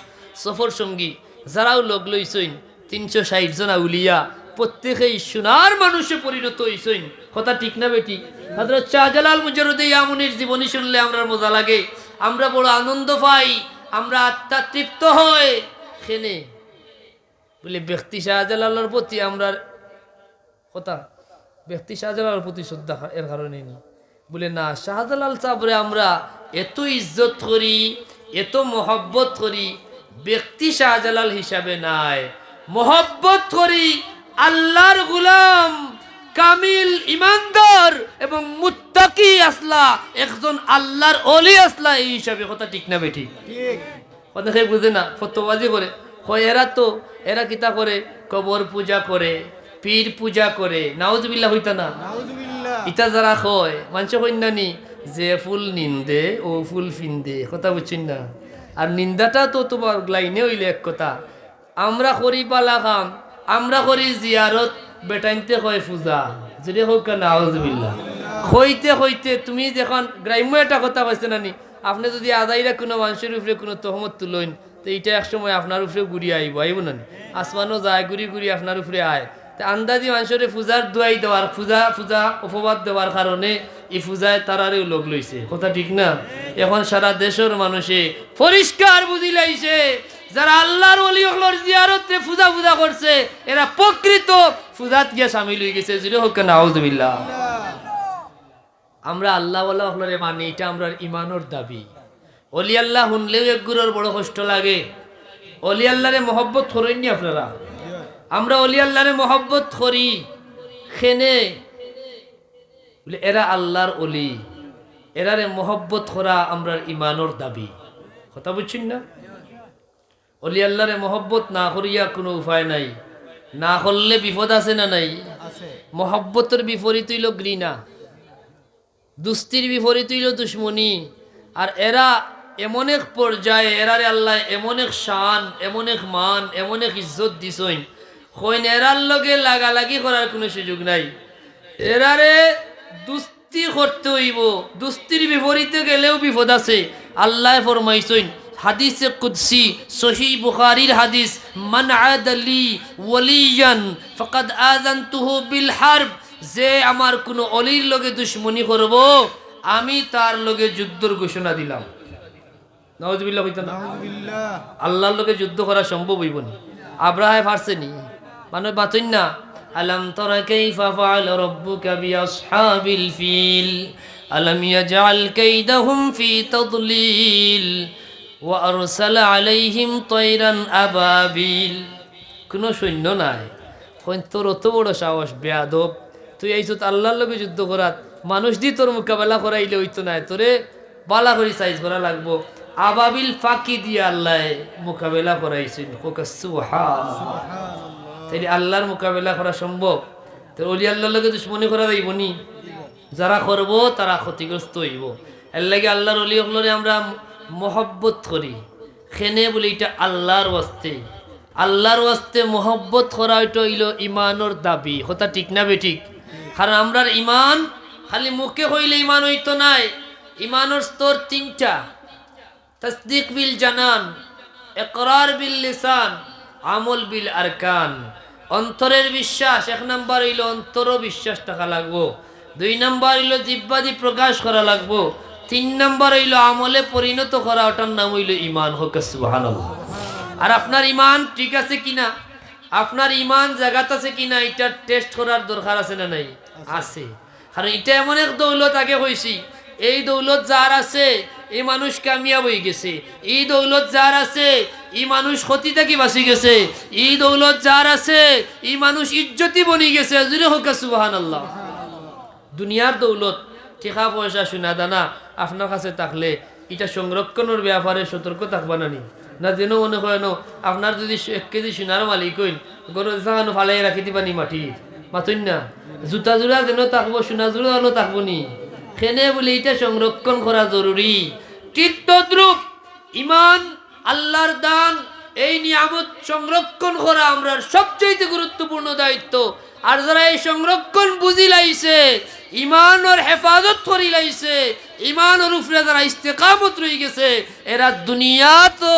সফর সঙ্গী যারাও লোক লইছেন, 360 জন আউলিয়া, প্রত্যেকেই সোনার মানুষে পরিণত হইছেন। কথা ঠিক না বেটি? হযরত শাহজালাল মুজাররদে ইয়ামনির জীবনী শুনলে আমরা মজা লাগে, আমরা বড় আনন্দ পাই, আমরা আত্মা তৃপ্ত হয়। খেনে বলে ব্যক্তি শাহজালালের প্রতি আমরা কথা, ব্যক্তি শাহজালালের প্রতি শ্রদ্ধা এর কারণে নি বলে না, শাহজালাল সাহেবরে আমরা এত ইজ্জত করি, এত মহব্বত করি, ব্যক্তি শাহজালাল হিসাবে নাই, মহব্বত করি আল্লাহর গোলাম, কামিল ইমানদার এবং মুত্তাকি আসলা, একজন আল্লাহর ওলি আসলা, এই হিসাবে। কথা ঠিক না বেটি? কথা খেয়ে বুঝে না, ফতোয়াজি করে হয় এরা কিতা করে, কবর পূজা করে, পীর পূজা করে। নাউজুবিল্লাহ হইতা না? ইটা যারা কয় মানুষ কন্যানি যে ফুল নিন্দে ও ফুল ফিন্দে। কথা বুঝছেন না? আর নিন্দাটা তো তোমার লাইনে হইলে এক কথা। আমরা করি পালা খাম, আমরা করি জিয়ারত, বেটাইনতে কয় পূজা। যদি হোক নাউজুবিল্লাহ হইতে হইতে তুমি যখন গ্রাম্য একটা কথা কইছে নানি, আপনি যদি আদাইরা কোনো মানুষের উপরে কোনো তহমত তুলেন, তো এইটা একসময় আপনার উপরে ঘুরি আইব না? আসমানও যায় ঘুরি ঘুরি আপনার উপরে আয়। তা আন্দাজি মানুষের পূজার দোয়াই দেওয়ার, পূজা উপবাদ দেওয়ার কারণে এই পূজায় তারারেও লোক লইছে। কথা ঠিক না? এখন সারা দেশের মানুষে পরিষ্কার বুঝি লাইছে, যারা আল্লাহর ওলি হলোর জিয়ারতে পূজা করছে, এরা প্রকৃত পূজাত গিয়া সামিল হয়ে গেছে। যদি হোক নাউজুবিল্লাহ। আমরা আল্লাহ ওয়ালা হলরে মানি, এটা আমরা ইমানের দাবি। অলি আল্লাহ শুনলেও এক গুরুর বড় কষ্ট লাগে। অলি আল্লাহরে মহব্বত করেননি আপনারা? আমরা অলি আল্লাহরে মহব্বত করি খেনে বলে এরা আল্লাহর অলি, এরারে মহব্বত করা আমরা ইমানের দাবি। কথা বুঝছেন না? অলি আল্লাহরে মহব্বত না করিয়া কোনো উপায় নাই। না করলে বিপদ আছে না নাই? মহব্বতের বিপরীত হইল ঘৃণা, দুস্তির বিপরীত হইল দুশ্মনী। আর এরা এমন এক পর্যায়ে, এরারে আল্লাহ এমন এক শান, এমন এক মান, এমন এক ইজ্জত দিছেন, হইন এরার লগে লাগালাগি করার কোনো সুযোগ নাই। এরারে দুস্তি করতে হইব, দুস্তির বিপরীতে গেলেও বিপদ আছে। আল্লাহ ফরমাইছেন হাদিসে কুদসি সহিহ বুখারীর হাদিস, মান আদালি ওয়ালিয়ান ফাকাদ আযানতুহু বিল হারব, যে আমার কোনো অলির লগে দুশমনি করব আমি তার লগে যুদ্ধের ঘোষণা দিলাম। নাউজুবিল্লাহ কইতা না? আল্লাহর লগে যুদ্ধ করা সম্ভব হইব না। আব্রাহায় পারছেনি, মানে বাতইন না, আলাম তারা কাইফা ফাআল রাব্বুকা বিআসহাবিল ফিল আলাম ইয়াজআল কাইদাহুম ফি তাদলিল ওয়া আরসালা আলাইহিম তায়রান আবাবিল। কোনো সৈন্য নাই, কইন তোর অত বড় সাহস বেয়াদব, তুই আইছত আল্লাহর লগে যুদ্ধ করাত, মানুষ দি তোর মোকাবেলা করাইলে হইতো না, তোরে বালা করে সাইজ করা লাগবো। আবাবিল ফাঁকি দিয়ে আল্লাহ মোকাবেলা করাইছেন। তাইলে আল্লাহর মোকাবেলা করা সম্ভব? তো অলি আল্লাহর লগে দুশমনি করা যাইব নি? যারা করব তারা ক্ষতিগ্রস্ত হইব। এর লাগে আল্লাহর অলি হলরে আমরা মহব্বত করি, খেনে বলি এটা আল্লাহর ওয়াস্তে। আল্লাহর ওয়াস্তে মহব্বত করা এটা হইল ইমানোর দাবি। কথা ঠিক না বেঠিক? কারণ আমরার ইমান খালি মুখে হইলে ইমান হইতো নাই। ইমানোর স্তর তিনটা: তসদিক বিল জানান, ইকরার বিল লিসান, আমল বিল আরকান। অন্তরের বিশ্বাস এক নাম্বার হইল অন্তর বিশ্বাস থাকা লাগবো, 2 নাম্বার হইল জিহ্বাদি প্রকাশ করা লাগবো, 3 নাম্বার হইল আমলে পরিণত করা, ওটার নাম হইল ইমান। হোক সুবহানাল্লাহ। আর আপনার ইমান ঠিক আছে কিনা, আপনার ইমান জায়গাত আছে কিনা, এটা টেস্ট করার দরকার আছে না নাই? আছে। কারণ এটা এমন এক দৌলত, আগে হয়েছি এই দৌলত যার আছে এই মানুষ কামিয়াব হয়ে গেছে, এই দৌলত যার আছে এই মানুষ ক্ষতি থেকে বাঁচি গেছে, এই দৌলত যার আছে এই মানুষ ইজ্জতি বনি গেছে। জুড়ে হোক সুবহানাল্লাহ। দুনিয়ার দৌলত টাকা পয়সা সোনা দানা আপনার কাছে থাকলে এটা সংরক্ষণের ব্যাপারে সতর্ক থাকবা না নি? না যেন মনে করেন আপনার যদি 1 কেজি সোনার মালিক হইন, গরু জানো ফালাই রাখি দিবা নি মাটি মাতুন না? জুতা জোড়া যেন থাকবো, সোনা জোড়া হলো থাকবো নি? খেনে বলে এটা সংরক্ষণ করা জরুরি। ঠিক তদ্রূপ ইমান আল্লাহর দান, এই নিয়ামত সংরক্ষণ করা আমরার সবচেয়ে গুরুত্বপূর্ণ দায়িত্ব। আর যারা এই সংরক্ষণ বুঝি লাইছে, ইমানের হেফাজত করি লাইছে, ইমানের উপরে যারা ইস্তেকামত রয়ে গেছে, এরা দুনিয়া তো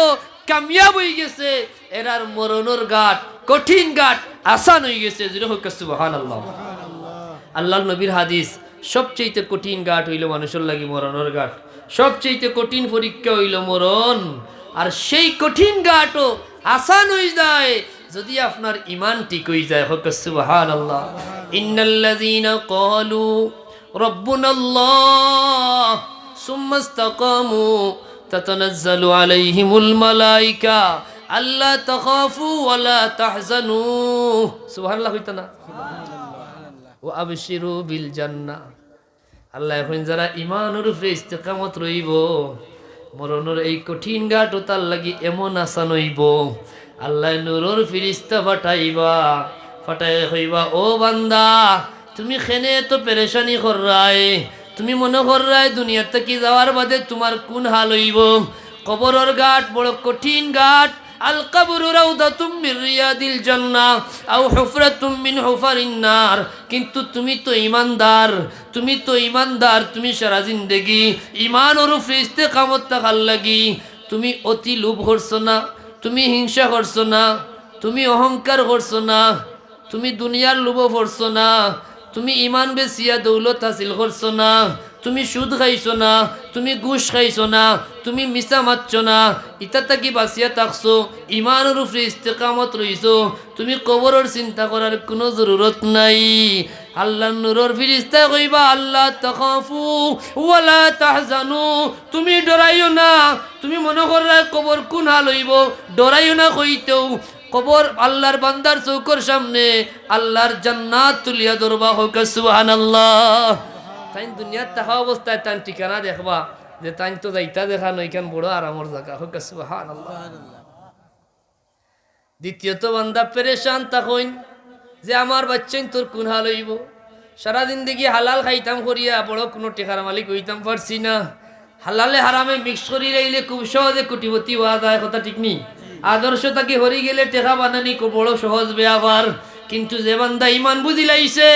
কামিয়াব হয়ে গেছে, এরার মরণের ঘাট, কঠিন ঘাট আসান হয়ে গেছে। সুবহানাল্লাহ। আল্লাহর নবীর হাদিস, সবচেয়ে কঠিন ঘাট হইল মানুষের লাগি মরণের ঘাট, সবচেয়ে কঠিন পরীক্ষা হইল মরণ। আর সেই কঠিন ঘাটও আসান হয়ে যায় যদি আপনার ইমান ঠিক হয়ে যায়। হোক সুবহানাল্লাহ। ইন্নাল্লাযীনা ক্বালু রাব্বুনাল্লাহ সুম্মা ইসতাকামু তাতানাজ্জালু আলাইহিমুল মালায়েকা আল্লা তাখাফু ওয়া লা তাহজানু। সুবহানাল্লাহ হইতো না? ও আবশিরু বিল জান্নাহ। আল্লাহ এখন যারা ইমানের উপরে ইস্তেকামত রইব, মরণের এই কঠিন ঘাট ও তার লাগি এমন আসান হইব, আল্লাহ নূরের ফিরিস্তা ফাটাইবা, ফাটাই হইবা, ও বান্দা তুমি খেনে তো পেরেশানি কররায়, তুমি মনে কররায় দুনিয়াতে কি যাওয়ার বাদে তোমার কোন হাল হইব। কবরের ঘাট বড় কঠিন ঘাট। আল কবরু রাউদাতুম মির রিয়াদিল জান্নাহ আও হুফরাতুম মিন হুফারিন নার। কিন্তু তুমি তো ইমানদার, তুমি তো ইমানদার, তুমি সারা জিন্দেগি ইমানের উপরে ইস্তেকামত থাকার লাগি তুমি অতি লোভ করছো না, তুমি হিংসা করছো না, তুমি অহংকার করছো না, তুমি দুনিয়ার লোভ করছো না, তুমি ইমান বেচিয়া দৌলত হাসিল করছো না, তুমি সুদ খাইছো না, তুমি ঘুষ খাইছো না, তুমি মিছা মারছো না, ইটা থাকি বাঁচিয়া থাকছো, ইমানের উপরে ইস্তেকামত রইছো, তুমি কবরের চিন্তা করার কোনো জরুরত নাই। আল্লাহ নূরের ফিরিস্তা কইবা আল্লাহ তাখাফু ওয়া লা তাহজানু, তুমি ডরাইও না, তুমি মনে কররা কবর কোন হাল হইব, ডরাইও না কইতেও কবর আল্লাহর বান্দার চৌকর সামনে আল্লাহর জান্নাত তুলিয়া ধরবা। হোক সুবহানাল্লাহ। তাই দুনিয়ার থাকা অবস্থায় তাই ঠিকানা দেখবা যে তাই তো যাইতা দেখা নইখান বড় আরামর জায়গা। হোক সুবহানাল্লাহ। দ্বিতীয়ত বান্দা পেরেশান তখন যে আমার বাচ্চাই তোর কোন হাল হইব, সারা জিন্দগি হালাল খাইতাম করিয়া বড় কোনো টেকার মালিক হইতাম পারছি না, হালালে হারামে মিক্স করি রাইলে খুব সহজে কোটিপতি হওয়া যায়। কথা ঠিক নি? আদর্শটাকে হরি গেলে টেকা বানানি বড় সহজ ব্যাপার, কিন্তু যে বান্দা ইমান বুঝি লাইছে,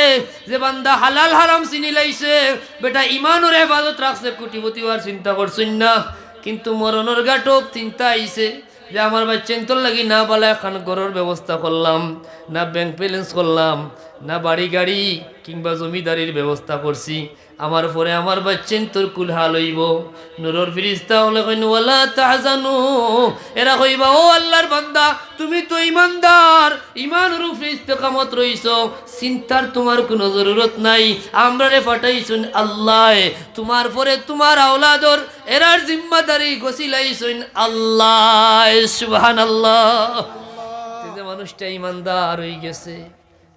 যে বান্দা হালাল হারাম চিনি লাইছে, বেটা ইমানের হেফাজত রাখছে, কোটিপতি হওয়ার চিন্তা করছেন না। কিন্তু মরণের গাটক চিন্তা আইছে যে আমার বাচ্চেন্তর লাগি না বলা এখন ঘরের ব্যবস্থা করলাম, না ব্যাংক ব্যালেন্স করলাম, না বাড়ি গাড়ি কিংবা জমিদারির ব্যবস্থা করছি, আমার পরে আমার বাচ্চেন্তর কুলহাল হইব। নূরের ফিরিস্তা হলে কইন ওয়ালা তাহজানু, এরা কইবা ও আল্লাহর বান্দা তুমি তো ইমানদার, ইমানের উপরে ইস্তেকামত রইছো, চিন্তার তোমার কোনো জরুরত নাই। আমরা রে ফাটাইছুন আল্লাহ, তোমার পরে তোমার আওলাদর এরার জিম্মাদারি গছিলাইছুন আল্লাহ। সুবহানাল্লাহ। যে মানুষটা ইমানদার হয়ে গেছে,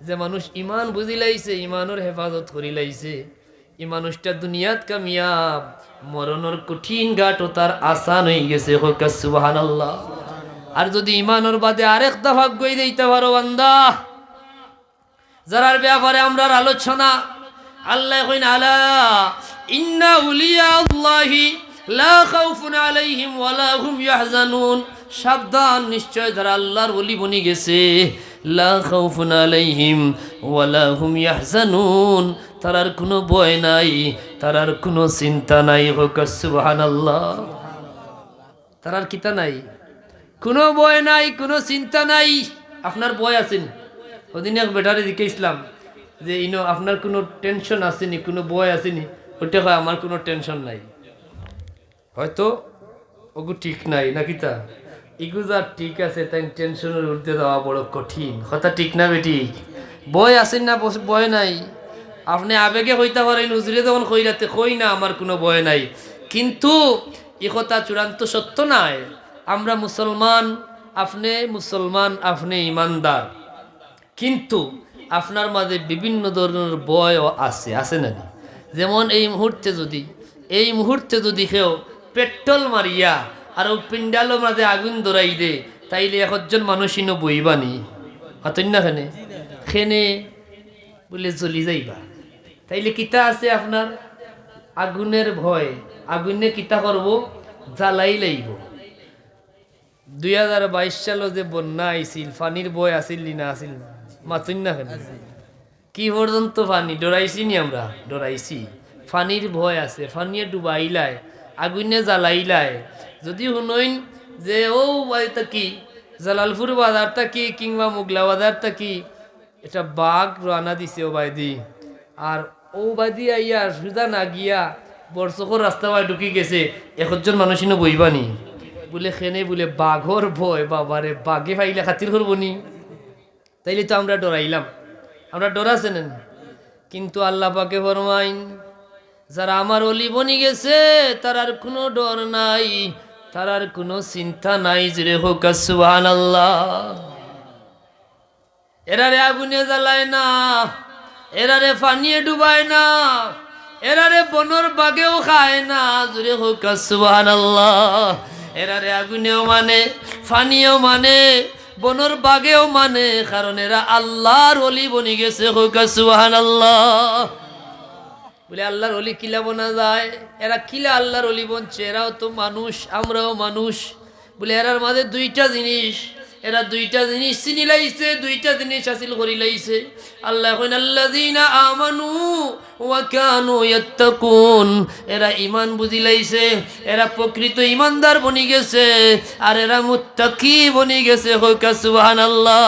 যে মানুষ ইমান বুঝিলাইছে, ইমানের হেফাজত করিলাইছে, এই মানুষটা দুনিয়াত কামিয়াব, মরণের কঠিন ঘাটও তার আসান হয়ে গেছে। হোক সুবহানাল্লাহ। আর যদি ইমানের বাদে আরেক দফা গই দিতে পারো বান্দা, যারার ব্যাপারে আমরা আলোচনা, আল্লাহ কইন আলা ইন্না উলিয়া আল্লাহি লা খাউফুন আলাইহিম ওয়ালা হুম ইয়াহজানুন, সাবধান, নিশ্চয় যারা আল্লাহর ওলি বনি গেছে, লা খাউফুন আলাইহিম ওয়ালা হুম ইয়াহজানুন, তারার কোনো ভয় নাই, তারার কোনো চিন্তা নাই। হোক সুবহানাল্লাহ। তারার কিতা নাই, কোনো ভয় নাই, কোনো চিন্তা নাই। আপনার ভয় আছেন? ওদিন এক বেটারে দিকে ইসলাম যে ইনো আপনার কোনো টেনশন আসেনি, কোনো ভয় আসেনি? ওইটা হয় আমার কোনো টেনশন নাই, হয়তো ওগু ঠিক নাই না কিতা, ইগু যা ঠিক আছে তাই টেনশনের উঠতে দেওয়া বড় কঠিন কথা, ঠিক না বেটি? ভয় আসেন না, ভয় নাই। আপনি আবেগে হইতে পারেন, হুজুরে যখন কইরাতে কই না আমার কোনো ভয় নাই, কিন্তু এ কথা চূড়ান্ত সত্য নয়। আমরা মুসলমান, আপনি মুসলমান, আপনি ইমানদার, কিন্তু আপনার মাঝে বিভিন্ন ধরনের ভয়ও আছে, আছে না? যেমন এই মুহূর্তে যদি কেউ পেট্রোল মারিয়া আর ও পিন্ডালো মাঝে আগুন ধরাই দে, তাইলে একজন মানুষই বইবানি হতেন না খেনে খেনে বলে চলি যাইবা, তাইলে কিতা আছে আপনার? আগুনের ভয়, আগুনে কিতা করব? জ্বালাই লাইব। 2022 সালে যে বন্যা আইছিল, পানির ভয় আসিল না? আসিল মাতুন না কেন? কি পর্যন্ত পানি ডরাইছি নি? আমরা ডরাইছি। পানির ভয় আছে, পানিয়ে ডুবাইলায়, আগুনে জ্বালাইলায়। যদি শুনইন যে ও বাড়িটা কি জালালপুর বাজারটা কি কিংবা মুগলা বাজারটা কি এটা বাঘ রানা দিছে ও বাইদি, আর ও বাইদি আইয়া সুদা না গিয়া বর্ষকর রাস্তা বাই ঢুকি গেছে, একজন মানুষই না বইবানি বলে খেনে বলে বাঘর ভয়, বাবারে বাঘে ফাইলে খাতির করবনি, তাইলে তো আমরা ডরাইলাম, আমরা ডরাছেন। কিন্তু আল্লাহ পাকে ফরমাইন যারা আমার অলি বনি গেছে তারার কোনো ডর নাই, তারার কোনো চিন্তা নাই। জোরে হোক সুবহানাল্লাহ। এরারে আগুনে জ্বালায় না, এরারে পানিয়ে ডুবায় না, এরারে বনর বাগেও খায় না। জোরে হোক সুবহানাল্লাহ। এরারে আগুনেও মানে, পানিও মানে, বনর বাগেও মানে, কারণ এরা আল্লাহর ওলি বনি গেছে। হোক সুবহানাল্লাহ। বলে আল্লাহর ওলি কিলা বনা যায়? এরা কিলা আল্লাহর ওলি বনছে? এরাও তো মানুষ, আমরাও মানুষ। বলে এরার মাঝে দুইটা জিনিস, এরা দুইটা জিনিস চিনি লাইছে, দুইটা জিনিস হাসিল করি লাইছে। আল্লাহ কইন আল্লাযীনা আমানু ওয়া কানু ইয়াত্তাকুন, এরা ঈমান বুঝি লাইছে, এরা প্রকৃত ঈমানদার বনি গেছে, আর এরা মুত্তাকি বনি গেছে। হোক সুবহানাল্লাহ।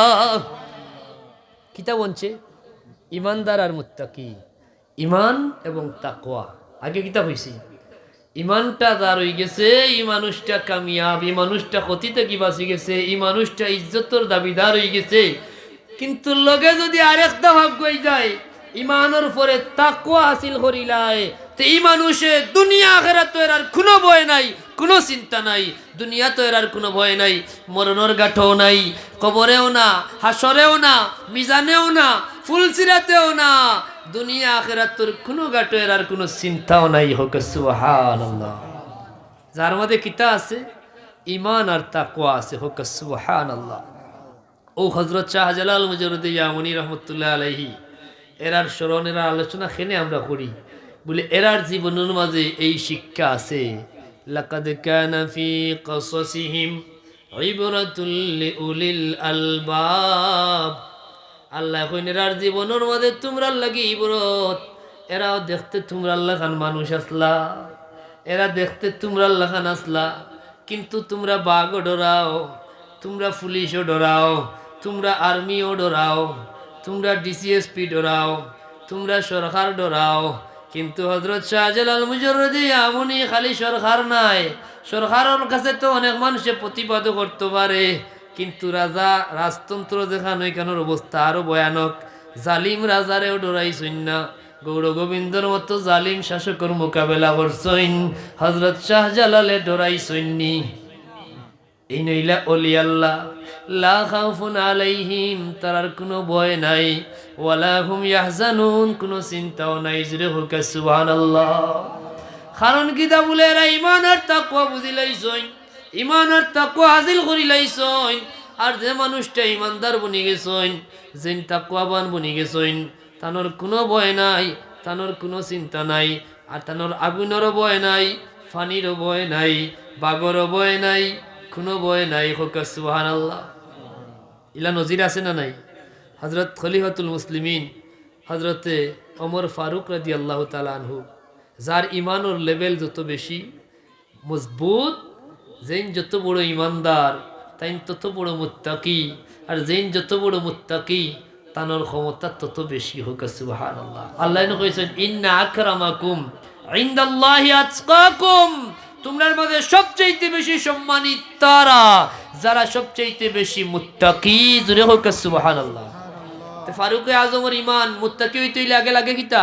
কিতা বলছে? ঈমানদার আর মুত্তাকি, ঈমান এবং তাকওয়া। আগে কিতা হইছে? ইমানটা যার হয়ে গেছে এই মানুষটা কামিয়াব, এই মানুষটা ক্ষতি থেকে বাঁচি গেছে, এই মানুষটা ইজ্জতর দাবিদার হয়ে গেছে। কিন্তু লগে যদি আরেকটা ভাগ হয়ে যায়, ইমানের পরে তাকওয়া হাসিল করিলায়, তো এই মানুষে দুনিয়া আখিরাত তো এর আর কোনো ভয় নাই, কোনো চিন্তা নাই। দুনিয়া তো এর আর কোনো ভয় নাই, মরণের গাঠও নাই, কবরেও না, হাসরেও না, মিজানেও না, ফুলসিরাতেও না। দুনিয়া আখিরাত তোর কোনো গাটো এর আর কোনো চিন্তাও নাই। হোক সুবহানাল্লাহ। যার মধ্যে কিতা আছে? ঈমান আর তাকওয়া আছে। হোক সুবহানাল্লাহ। ও হযরত শাহজালাল মুজাদ্দিদ ইয়ামানি রহমতুল্লাহ আলাইহি এরার স্মরণের আলোচনা খেনে আমরা করি। বলে এরার জীবনের মাঝে এই শিক্ষা আছে, লাকাদ কানা ফি কসাসিহিম ইবরাতুল লিউলিল আলবাব। আল্লাহ কইন এরার জীবনের মধ্যে তোমরা লাগি ইবরত, এরাও দেখতে তোমরা আল্লাহ খান মানুষ আসলা, এরা দেখতে তোমরা আল্লাহ খান আসলা, কিন্তু তোমরা বাঘও ডরাও, তোমরা পুলিশও ডরাও, তোমরা আর্মিও ডরাও, তোমরা ডিসিএসপি ডরাও, তোমরা সরকার ডরাও, কিন্তু হজরত শাহজালাল মুজররদি আমনি খালি সরকার নাই, সরকারের কাছে তো অনেক মানুষে প্রতিবাদও করতে পারে, কিন্তু রাজা রাজতন্ত্র যেখানে ওইখানের অবস্থা আরো ভয়ানক। জালিম রাজারেও ডরাইছেন না, গৌর গোবিন্দর মতো জালিম শাসকের মোকাবেলা করছেন, হজরত শাহজালালে ডরাইছেননি। এই নইলা অলি আল্লাহ, লা খাউফুন আলাইহিম, তারার কোনো ভয় নাই, ওয়ালা হুম ইয়াহজানুন, কোনো চিন্তাও নাই। জুড়ে হোক সুবহানাল্লাহ। কারণ কিতা বলে এরা ইমান আর তাকওয়া বুঝি লাইছেন, ইমান আর তাকওয়া হাসিল করি লাইছেন। আর যে মানুষটা ইমানদার বনি গেছেন, যে তাকওয়াবান বনি গেছেন, তানোর কোনো ভয় নাই, তানোর কোনো চিন্তা নাই, আর তানোর আগুনেরও ভয় নাই, ফানিরও ভয় নাই, বাগরও ভয় নাই, কোনো ভয় নাই। হোক সুবহানাল্লাহ। ইলা নজির আছে না নাই? হজরত খলিফাতুল মুসলিমিন হজরতে ওমর ফারুক রাদিয়াল্লাহু তাআলা আনহু, যার ইমানোর লেভেল যত বেশি মজবুত, যেন যত বড় ইমানদার তাইন তত বড় মুত্তাকি, আর যেন যত বড় মুত্তাকি তানোর ক্ষমতা তত বেশি। হোক সুবহানাল্লাহ। আল্লাহ কইছেন ইন্না আকরামাকুম ইনদাল্লাহি আতকাকুম, তোমার মধ্যে সবচেয়ে বেশি সম্মানিত তারা যারা সবচেয়ে বেশি মুত্তাকি। জুড়ে হোক সুবহানাল্লাহ। তো ফারুক আজমের ইমান মুত্তাকি হইতে লাগে লাগে কিতা?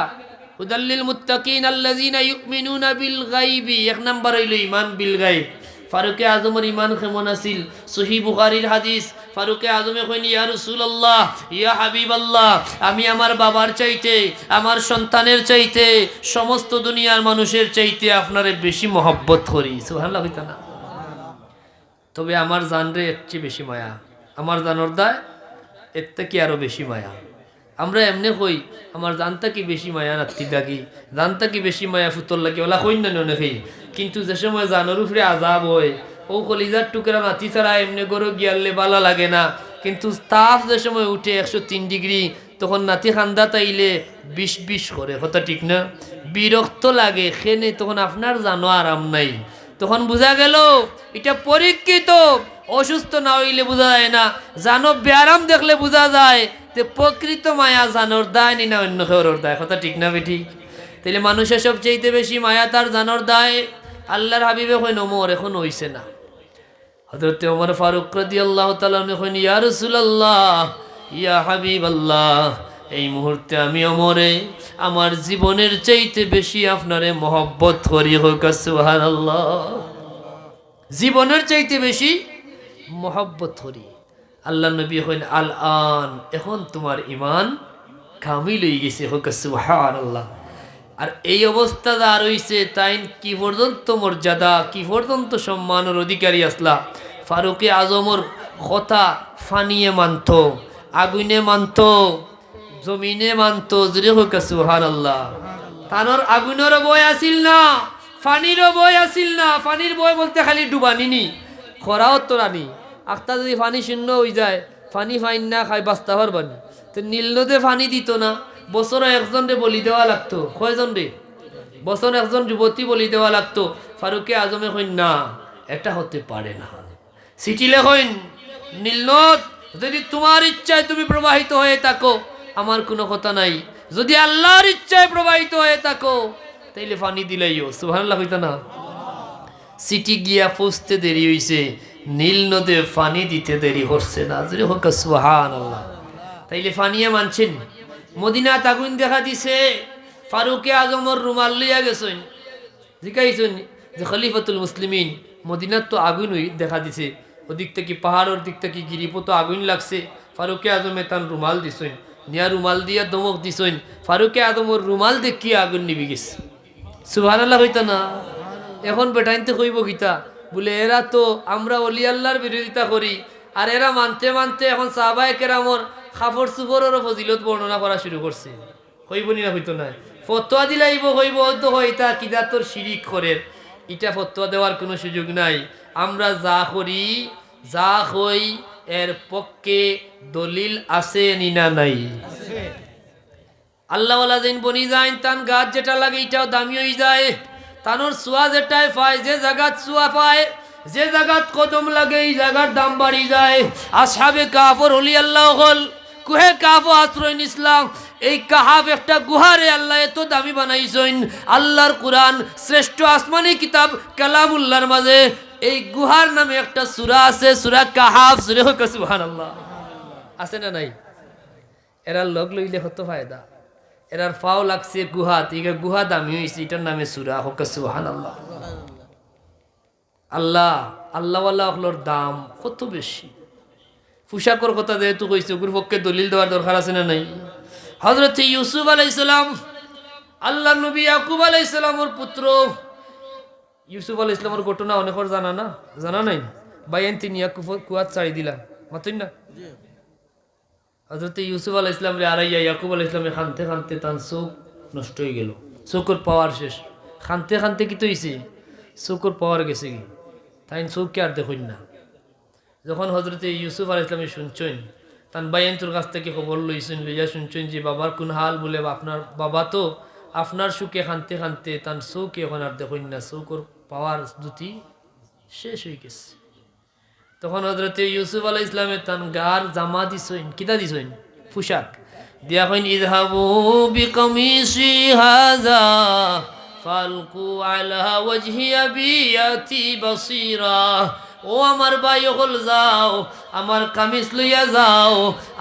হুদাল্লিল মুত্তাকিন আল্লাযিনা ইউমিনুনা বিল গায়বি, এক নাম্বার হইল ইমান বিল গায়ব। ফারুক আজমের ইমান কেমন আছিল? সহিহ বুখারীর হাদিস, ফারুক আজমে কইনি ইয়া রাসূলুল্লাহ, ইয়া হাবিবাল্লাহ, আমি আমার বাবার চাইতে, আমার সন্তানের চাইতে, সমস্ত দুনিয়ার মানুষের চাইতে আপনারে বেশি মহব্বত করি। সুবহানাল্লাহ হইতা না? তবে আমার জানরে এর চেয়ে বেশি মায়া, আমার জানর দায় এর থেকে আরো বেশি মায়া। আমরা এমনি কই আমার জানতা কি বেশি মায়া নাতি দাগি, জানতা কি বেশি মায়া ফুতর লাগে, ওলা কই না অনেকেই। কিন্তু যে সময় জানোর উপরে আজাব হয়, ও কলিজার টুকরা নাতি ছাড়া এমনি গরু গিয়ালে বালা লাগে না। কিন্তু তাপ যে সময় উঠে 103 ডিগ্রি, তখন নাতি খান্দা তাইলে 20 করে, কথা ঠিক না? বিরক্ত লাগে খেনে, তখন আপনার জানো আরাম নাই। তখন বোঝা গেল এটা পরীক্ষিত, অসুস্থ না হইলে বোঝা যায় না, জানো ব্যারাম দেখলে বোঝা যায় যে প্রকৃত মায়া জানোর দায় নি না অন্য কেউর দায়, কথা ঠিক না বেঠিক? তাইলে মানুষের সবচেয়ে বেশি মায়া তার জানোর দায়। আল্লাহর হাবিবে কইন ওমর এখন হইছে না। হযরত ওমর ফারুক রাদিয়াল্লাহু তাআলা কইন ইয়া রাসূলুল্লাহ, ইয়া হাবিবাল্লাহ, এই মুহূর্তে আমি ওমরে আমার জীবনের চাইতে বেশি আপনারে মহব্বত করি। হোক সুবহানাল্লাহ। জীবনের চাইতে বেশি মহব্বত করি। আল্লাহ নবী কইন আল আন, এখন তোমার ইমান কামিল হয়ে গেছে। হোক সুবহানাল্লাহ। আর এই অবস্থা যা রইছে তাই কি পর্যন্ত মর্যাদা, কি পর্যন্ত সম্মানের অধিকারী আসলা। ফারুকে আজমর কথা ফানিয়ে মানত, আগুনে মানত, জমিনে মানত। জুড়ে হোক সুবহানাল্লাহ। তানোর আগুনেরও বয় আসিল না, ফানিরও বয় আসিল না। ফানির বয় বলতে খালি ডুবানি নি, খরাও তো রানি। আখতা যদি ফানি শূন্য হয়ে যায়, ফানি ফাইন না খাই বাস্তা পারবানি। তো নীল নদে ফানি দিত না, বছরে একজন রে বলি দেওয়া লাগতো। কয়জন রে? বছর একজন যুবতী বলি দেওয়া লাগতো। ফারুকে আজমে কইন না, এটা হতে পারে না। সিটিলে কইন নীলনদ যদি তোমার ইচ্ছায় তুমি প্রবাহিত হয়ে থাকো আমার কোনো কথা নাই, যদি আল্লাহর ইচ্ছায় প্রবাহিত হয়ে থাকো তাইলে ফানি দিলাইও। সুবহানাল্লাহ কইতা না? সিটি গিয়া পৌঁছতে দেরি হইছে, নীল নদে ফানি দিতে দেরি হচ্ছে না। যদি হোক সুবহানাল্লাহ। তাইলে ফানিয়ে মানছেন। মদিনাত আগুন দেখা দিছে, ফারুকে আজমর রুমাল লইয়া গেছেন, জিকাইছেন যে খলিফাতুল মুসলিমিন মদিনাত তো আগুনই দেখা দিছে, ওদিক থেকে পাহাড়ের দিক থেকে গিরিপত আগুন লাগছে। ফারুকে আজমে তার রুমাল দিছেন, নিয়া রুমাল দিয়া দমক দিছেন। ফারুকে আজমর রুমাল দেখিয়ে আগুন নিবি গেছে। সুবহানাল্লাহ হইতা না? এখন বেটাইনতে কইব গীতা বলে এরা তো আমরা অলি আল্লাহর বিরোধিতা করি, আর এরা মানতে মানতে এখন সাহাবায়ে কেরামর কাপড় চুপড়েরও ফজিলত বর্ণনা করা শুরু করছে। হইব নি না? হইতো না? ফতোয়া দিলাইব, হইব তো হইতা কিদা তোর শিরিক করে, এটা ফতোয়া দেওয়ার কোনো সুযোগ নাই। আমরা যা করি, যা হই, এর পক্ষে দলিল আছে না নাই? আল্লাহওয়ালা যেন বনি যায় তান গাছ যেটা লাগে এটাও দামি হয়ে যায়, তানোর চুয়া যেটাই পায়, যে জায়গাত চুয়া পায়, যে জায়গাত কদম লাগে এই জায়গার দাম বাড়ি যায়। আসহাবে কাফর হলি আল্লাহ হল কুহে কাফ আশ্রয় নিসলাম, এই কাহাব একটা গুহারে আল্লাহ এত দামি বানাইছেন। আল্লাহর কুরআন শ্রেষ্ঠ আসমানি কিতাব কালামুল্লাহর মাঝে এই গুহার নামে একটা সূরা আছে, সূরা কাহাব। সূরা হোক সুবহানাল্লাহ, আছে না নাই? এরা লগ লইলে কত ফায়দা, এরার ফাও লাগছে গুহা, ঠিক গুহা দামি হয়েছে, এটার নামে সূরা হোক সুবহানাল্লাহ। আল্লাহ আল্লাহওয়ালা হলোর দাম কত বেশি। পোশাকর কথা যেহেতু কইছে ওগুর পক্ষে দলিল দেওয়ার দরকার আছে না নাই? হযরত ইউসুফ আলাইহিস সালাম, আল্লাহ নবী ইয়াকুব আলাইহিস সালামের পুত্র। ইউসুফ আলাইহিস সালামের ঘটনা অনেকের জানা না, জানা নাই? বাইন তিনি ইয়াকুব কুয়াত ছাড়ি দিলা মাতুন না। হযরত ইউসুফ আলাইহিস সালাম রে আরাইয়া ইয়াকুব আলাইহিস সালামে খানতে খানতে তার চোখ নষ্ট হয়ে গেল, চোখের পাওয়ার শেষ। খানতে খানতে কি তো হইছে, চোখের পাওয়ার গেছে কি, তাই চোখকে আর দেখুন না। যখন হজরতে ইউসুফ আলাইহিস সালামে শুনছেন, তান বাইনতুর কাছ থেকে খবর লইছেন, লইয়া শুনছেন যে বাবার কোন হাল, বলে আপনার বাবা তো আপনার সুখে খানতে খানতে তান চৌকে এখন আর দেখুন না, চৌকর পাওয়ার দুটি শেষ হয়ে গেছে। তখন হজরতে ইউসুফ আলাইহিস সালামে তান গার জামা দিছেন, কিতা দিছেন, পোশাক দিয়া কইন ইযহাবু বিকামিসি হাযা ফালকু আলা ওয়াজহি আবিয়াতি বাসীরা। ও আমার ভাই হল যাও, আমার কামিজ লইয়া যাও,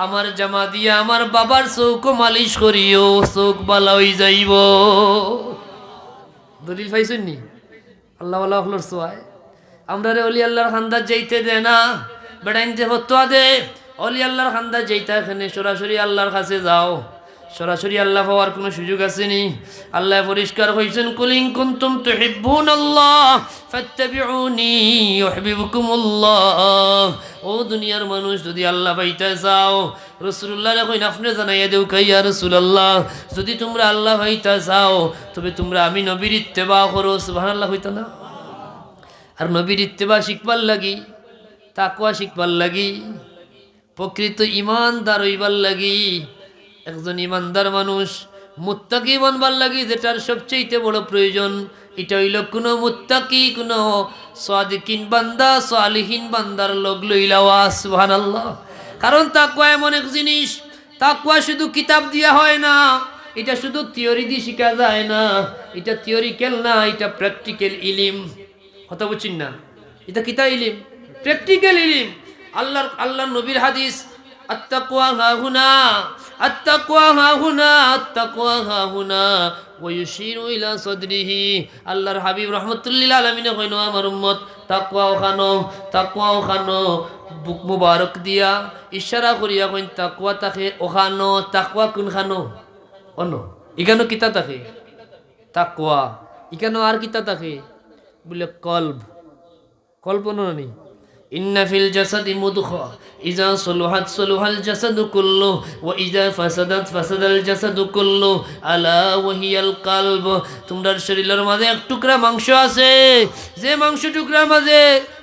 আমার জামা দিয়া আমার বাবার চৌক মালিশ করিও, চৌক বালা হয়ে যাইব। দলিল পাইছেন নি? আল্লাহ আল্লাহ হলর সোয়ায় আমরা রে অলি আল্লাহর খান্দার যাইতে দে না, বেড়াইতে ফতোয়া দে। অলি আল্লাহর খান্দার যাইতে এখানে সরাসরি আল্লাহর কাছে যাও, সরাসরি আল্লাহ পাওয়ার কোনো সুযোগ আসেনি। আল্লাহ পরিষ্কার হয়েছেন, কুলিং কুনতুম তুহিব্বুনাল্লাহ ফাত্তাবিউনি ইউহিব্বুকুমুল্লাহ। ও দুনিয়ার মানুষ, যদি আল্লাহ পাইতে চাও, রাসূলুল্লাহ কইন আপনি জানাইয়া দেও ইয়া রাসূলুল্লাহ, যদি তোমরা আল্লাহ পাইতে চাও তবে তোমরা আমি নবীর ইত্তেবা করো। সুবহানাল্লাহ হইতো না? আর নবীর ইত্তেবা শিখবার লাগি, তাকওয়া শিখবার লাগি, প্রকৃত ইমানদার হইবার লাগি, একজন ইমানদার মানুষ মুত্তাকি বানবার লাগি, যেটার সবচেয়ে বড় প্রয়োজন এটা হইল কোনো মুত্তাকি, কোনো সাদিকিন বান্দা, সালিহিন বান্দার লগ লইলাওয়া। সুবহানাল্লাহ। কারণ তাকওয়া এমন এক জিনিস, তাকওয়া শুধু কিতাব দিয়া হয় না, এটা শুধু থিওরি দিয়ে শেখা যায় না, এটা থিওরিক্যাল না, এটা প্র্যাকটিক্যাল ইলিম। কথা বুঝছেন না? এটা কিতা ইলিম? প্র্যাকটিক্যাল ইলিম। আল্লাহ নবীর হাদিস, আত্তাকওয়া হাহুনা, আত্তাকওয়া হাহুনা, আত্তাকওয়া হাহুনা ওয়া ইউশিরু ইলা সাদরিহি। আল্লাহর হাবিব রাহমাতুল্লিল আলামিনে কইনো আমার উম্মত তাকওয়া ওখানো, তাকওয়া ওখানো, বুক মুবারক দিয়া ইশারা করিয়া কইন তাকওয়া তাকে ওখানো। তাকওয়া কোন খানো? অন্য ইখানো কিতা থাকে? তাকওয়া। ইখানো আর কিতা থাকে? বলে কলব। কল্প নি ইন্না ফিল জাসাদি মুদখা ইজা সলুহাত সলুহাল জাসাদু কুল্লু ওয়া ইজা ফাসাদাত ফাসাদাল জাসাদু কুল্লু আলা ওয়াহিয়াল কলব। তোমার শরীরের মাঝে এক টুকরা মাংস আছে, যে মাংস টুকরার মাঝে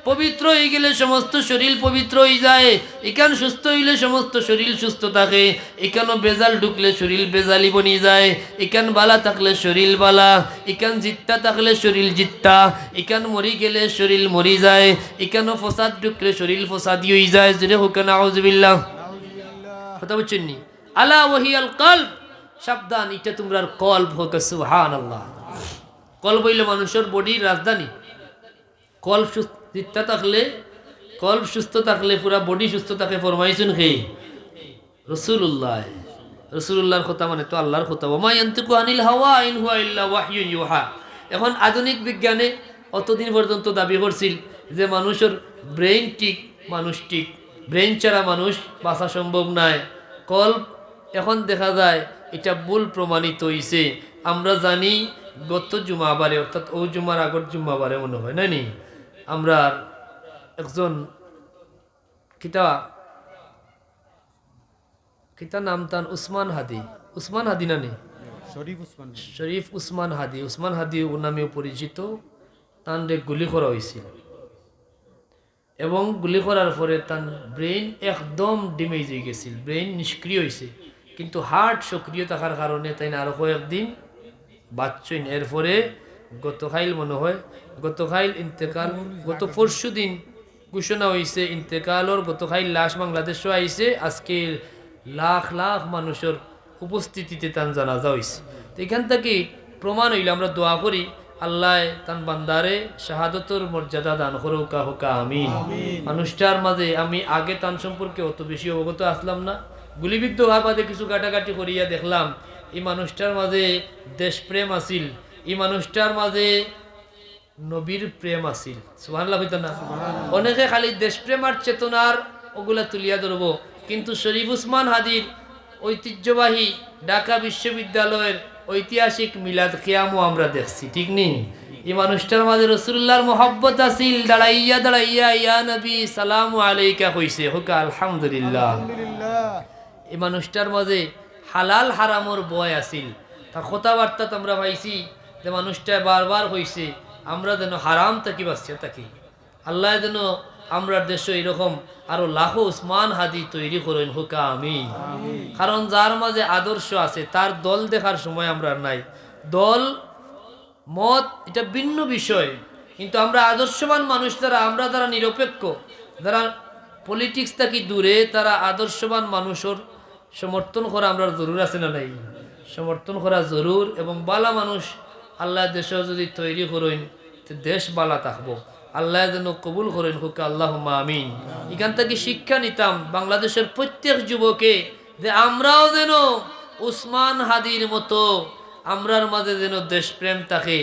পবিত্র হয়ে গেলে সমস্ত শরীর পবিত্র হয়ে যায়। এখান সুস্থ হইলে সমস্ত শরীর সুস্থ থাকে, এখানও বেজাল ঢুকলে শরীর বেজালি বনি যায়, এখান বালা থাকলে শরীর বালা, এখান জিত্তা থাকলে শরীর জিত্তা, এখান মরি গেলে শরীর মরি যায়, এখানও ফসাদ ঢুকলে শরীর ফসাদি হয়ে যায়। যদি হুকান আউযুবিল্লাহ। কথা বুঝছেন নি? আলা ওয়াহিয়াল কলব, সাবধান, এটা তোমরা কলব হোক। সুবহানাল্লাহ। কলব হইল মানুষের বডির রাজধানী। কলব সুস্থ থাকলে, কলব সুস্থ থাকলে পুরা বডি সুস্থ থাকে। ফরমাইছেন কে? রাসূলুল্লাহ। রাসূলুল্লাহর কথা মানে তো আল্লাহর কথা। ওমা ইয়ানতিকু আনিল হাওয়া ইন হুয়া ইল্লা ওয়াহয়ু ইউহা। এখন আধুনিক বিজ্ঞানে অতদিন পর্যন্ত দাবি করছিল যে মানুষের ব্রেইন ঠিক, মানুষ ঠিক, ব্রেইন ছাড়া মানুষ বাঁচা সম্ভব নয়। কলব এখন দেখা যায় এটা ভুল প্রমাণিত হয়েছে। আমরা জানি গত জুমাবারে, অর্থাৎ ও জুমার আগর জুমাবারে মনে হয় নানি, আমরা একজন কিতা কিতা নাম তান উসমান হাদি, উসমান হাদি নানি, শরীফ উসমান হাদি, উসমান হাদি ও নামেও পরিচিত, তান রে গুলি করা হয়েছিল। এবং গুলি করার পরে তার ব্রেন একদম ড্যামেজ হয়ে গেছিল, ব্রেন নিষ্ক্রিয় হয়েছে, কিন্তু হার্ট সক্রিয় থাকার কারণে তাই না আরো কয়েকদিন বাঁচছেন। এরপরে গতকাল মনে হয় গতকাল ইন্তেকাল, গত পরশু দিন ঘোষণা হয়েছে ইন্তেকালর, গতকাল লাশ বাংলাদেশও আইছে, আজকে লাখ লাখ মানুষের উপস্থিতিতে তান জানাজা হয়েছে। তো এখান থেকে প্রমাণ হইলে আমরা দোয়া করি আল্লাহ তান বান্দারে শাহাদতর মর্যাদা দান করুকা হোকা আমিন। মানুষটার মাঝে আমি আগে তান সম্পর্কে অত বেশি অবগত আসলাম না, গুলিবিদ্ধ হওয়ার বাদে কিছু কাটাকাটি করিয়া দেখলাম এই মানুষটার মাঝে দেশপ্রেম আসিল, এই মানুষটার মাঝে নবীর প্রেম আসিল। সুবহানাল্লাহ হইতো না? অনেকে খালি দেশপ্রেম আর চেতনার ওগুলা তুলিয়া ধরব, কিন্তু শরীফ উসমান হাদির ঐতিহ্যবাহী ঢাকা বিশ্ববিদ্যালয়ের ঐতিহাসিক মিলাদ কিয়ামও আমরা দেখছি, ঠিক নেই? এই মানুষটার মাঝে রাসূলুল্লাহর মোহাব্বত আসিল, দাঁড়াইয়া দাঁড়াইয়া ইয়া নবী সালামু আলাইকা কইছে, হোক আলহামদুলিল্লাহ। এই মানুষটার মাঝে হালাল হারামর বয় আসিল, তার কথাবার্তা আমরা পাইছি যে মানুষটা বারবার কইছে আমরা যেন হারাম থাকি বাঁচিয়া থাকি, আল্লাহ যেন আমরা দেশে এরকম আরো লাখো উসমান হাদি তৈরি করেন, হুকা আমিন। কারণ যার মাঝে আদর্শ আছে তার দল দেখার সময় আমরা নাই, দল মত এটা ভিন্ন বিষয়, কিন্তু আমরা আদর্শবান মানুষ যারা, আমরা যারা নিরপেক্ষ, যারা পলিটিক্স থাকি দূরে, তারা আদর্শবান মানুষের সমর্থন করা আমরা জরুর আছে না নাই? সমর্থন করা জরুর। এবং বালা মানুষ আল্লাহ দেশ যদি তৈরি করেন দেশ বালা থাকবো, আল্লাহ যেন কবুল করেন, হুকা আল্লাহুম্মা আমিন। এখান থেকে শিক্ষা নিতাম বাংলাদেশের প্রত্যেক যুবকে যে আমরাও যেন উসমান হাদির মতো আমরার মাঝে যেন দেশপ্রেম থাকে,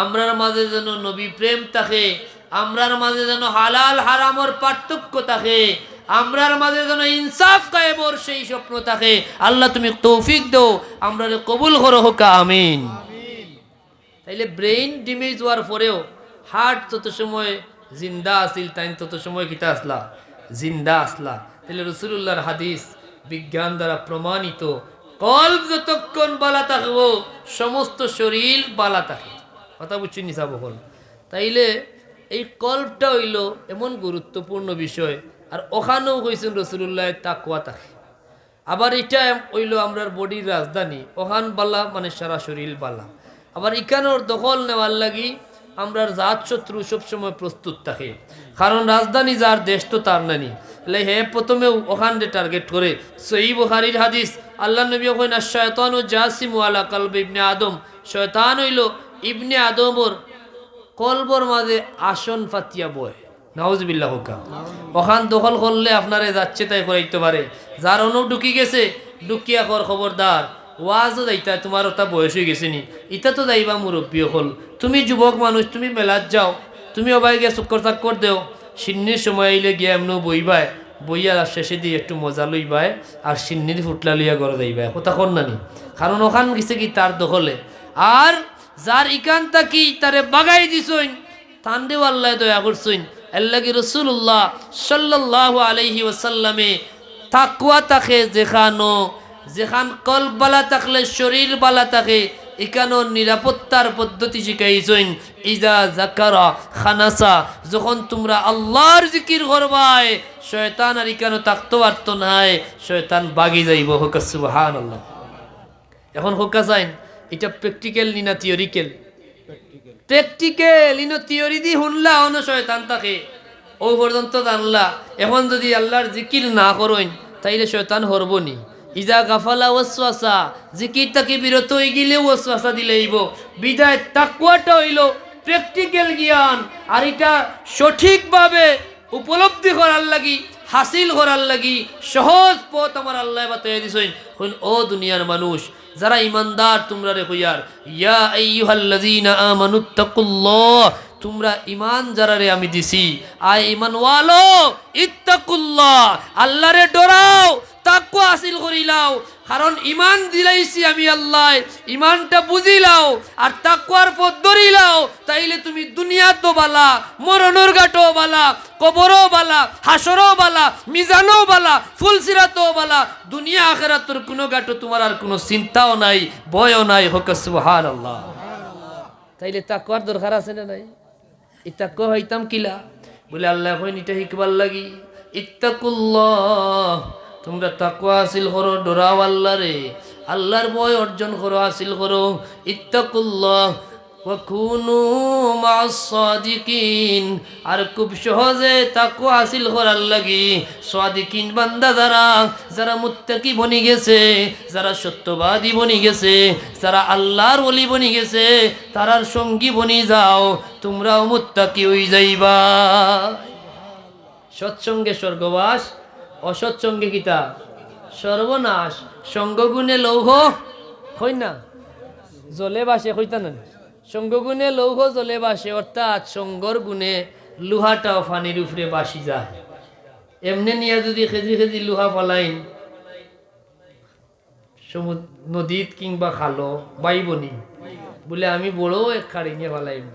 আমরার মাঝে যেন নবী প্রেম থাকে, আমরার মাঝে যেন হালাল হারামর পার্থক্য থাকে, আমরার মাঝে যেন ইনসাফ কায়েমর সেই স্বপ্ন থাকে। আল্লাহ তুমি তৌফিক দাও, আমরা কবুল করো, হোক আমিন। তাইলে ব্রেইন ড্যামেজ হওয়ার পরেও হার্ট তত সময় জিন্দা আসিল, তাই তত সময় কিতা আসলা? জিন্দা আসলা। তাহলে রাসূলুল্লাহর হাদিস বিজ্ঞান দ্বারা প্রমাণিত, কলব যতক্ষণ বালা থাকবো সমস্ত শরীর বালা থাকে। কথা বুঝছি নিসা বকল? তাইলে এই কলবটা হইল এমন গুরুত্বপূর্ণ বিষয়, আর ওখানেও কইছেন রাসূলুল্লাহ তাকওয়া থাকে। আবার এটা হইল আমরার বডির রাজধানী, ওখান বালা মানে সারা শরীর বালা। আবার ইকানোর দখল নেওয়ার লাগি আমরার জাত শত্রু সবসময় প্রস্তুত থাকে, কারণ রাজধানী যার দেশ তো তার নানি। হে প্রথমে ওখান টার্গেট করে। সহিহ বুখারীর হাদিস, আল্লাহ নবী কইন আশ-শায়তানু জাসিমু আলা কলবি ইবনে আদম, শয়তান হইল ইবনে আদমর কলবর মাঝে আসন ফাতিয়া বয়। নাউজুবিল্লাহ। হোকা ওখান দখল করলে আপনারে যাচ্ছে তাই করাইতে পারে। যার অনু ঢুকি গেছে ঢুকিয়া কর, খবরদার ওয়াজও যাইতা, তোমার ওটা বয়স হয়ে গেছে নি, ইটা তো যাইবা মুরব্বী হল, তুমি যুবক মানুষ, তুমি মেলাত যাও, তুমি অবাই গিয়া চক্কর চাক্কর দেও, সিন্নির সময় আইলে গিয়া এমন বইবায়, বইয়া শেষে দিয়ে একটু মজা লইবায়, আর সিন্নির ফুটলা লইয়া ঘরে যাইবায়, কথা কর নানি। কারণ ওখান গেছে কি তার দখলে। আর যার ইকান তাকি তারে বাগাই দিছইন, তান্ডেও আল্লাহ দয়া করছইন। আল্লাহি রাসূলুল্লাহ সাল্লাল্লাহু আলাইহি ওয়াসাল্লামে তাকওয়া তাকে যেখানো, যেখান কলব বালা থাকলে শরীর বালা থাকে, এখানেও নিরাপত্তার পদ্ধতি শিখাইছেন। ইজা যাকারা খানাসা, যখন তোমরা আল্লাহর জিকির করবায় শয়তান আর এখানেও থাকতে পারত নাই, শয়তান বাগি যাইব। হোক সুবহানাল্লাহ। এখন হোকা চাইন এটা প্র্যাকটিক্যাল নি না থিওরিক্যাল? প্র্যাকটিক্যাল। ইনো থিওরি দি শুনলা অন শয়তান থাকে ও পর্যন্ত জানলা। এখন যদি আল্লাহর জিকির না করেন তাইলে শয়তান হরবনি। ইজা গাফালা ওয়াসওয়াসা, জিকির তাকে বিরত হয়ে গেলে ওয়াসওয়াসা দিলেইব। বিদায় তাকওয়াটা হইল প্র্যাকটিক্যাল জ্ঞান, আর এটা সঠিকভাবে উপলব্ধি করার লাগি, হাসিল করার লাগি সহজ পথ আমার আল্লাহ বাতাইয়া দিছেন। কইন ও দুনিয়ার মানুষ যারা ইমানদার, তোমরা রে কইয়ার ইয়া আইয়ুহাল্লাযীনা আমানুত্তাকুল্লাহ, তোমরা ইমান যারা রে আমি দিছি, আয় ইমানওয়ালো ইত্তাকুল্লাহ, আল্লাহরে ডরাও, তাকওয়া হাসিল করিলাও। কারণ ইমান দিলাইছি আমি আল্লাহ, ইমানটা বুঝিলাও আর তাকওয়ার পথ ধরিলাও, তাইলে তুমি দুনিয়া তো বালা, মরণের ঘাটও বালা, কবরও বালা, হাসরও বালা, মিজানও বালা, ফুলসিরাতও বালা, দুনিয়া আখিরাতের কোনো ঘাটও তোমার আর কোনো চিন্তাও নাই, ভয়ও নাই। হোক সুবহানাল্লাহ। তাইলে তাকওয়ার দরকার আছে না নাই? এই তাকওয়া হইতাম কিলা? বলে আল্লাহ কইন এটা শিখবার লাগি ইত্তাকুল্লাহ, তোমরা তাকওয়া হাসিল করো, ডরাও আল্লাহরে, আল্লাহর ভয় অর্জন করো, হাসিল করো। ইত্তাকুল্লাহ ওয়া কুনু মা'আস সাদিকিন, আর খুব সহজে তাকওয়া হাসিল করার লাগি সাদিকিন বান্দা যারা, যারা মুত্তাকি বনি গেছে, যারা সত্যবাদী বনি গেছে, যারা আল্লাহর ওলি বনি গেছে, তারার সঙ্গী বনি যাও, তোমরাও মুত্তাকি হই যাইবা। সৎসঙ্গে স্বর্গবাস, অসৎসঙ্গে কিতা সর্বনাশ। সঙ্গগুণে লৌহ হই না, জলে বাসে হইতা না। সঙ্গগুণে লৌহ জলে বাসে, অর্থাৎ সঙ্গর গুণে লোহাটাও ফানির উপরে বাসি যায়। এমনি নিয়ে যদি খেজি খেজি লোহা ফলাইন সমুদ্র নদীত কিংবা খালো বাইবনি, বলে আমি বড় এক খাড়ি নিয়ে ফেলাইম,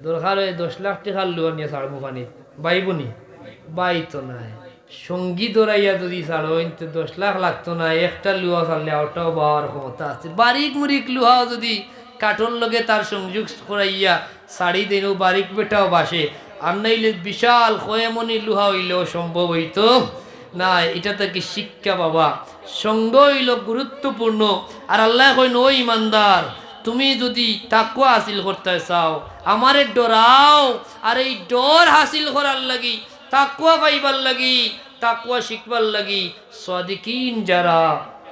দরকার হয় 10 লাখ টাকার লোহা নিয়ে ছাড়বো পানিত, বাইবনি বাই তো নাই। সঙ্গী দৌড়াইয়া যদি ছাড়ো 10 লাখ লাগতো না, একটা লুহা ছাড়লে ওটাও পাওয়ার ক্ষমতা আছে। বারিক মুরিক লুহাও যদি কাঠর লগে তার সংযোগ করাইয়া শাড়ি দিনও বারিক বেটাও বাসে, আর নাইলে বিশাল কয়েমনি লুহা হইলেও সম্ভব হইতো না। এটা থেকে শিক্ষা বাবা, সঙ্গ হইল গুরুত্বপূর্ণ। আর আল্লাহ কইন ও ইমানদার, তুমি যদি তাকওয়া হাসিল করতে চাও আমারে ডরাও, আর এই ডর হাসিল করার লাগি, তাকওয়া পাইবার লাগি, তাকওয়া শিখবার লাগি সাদিকিন যারা,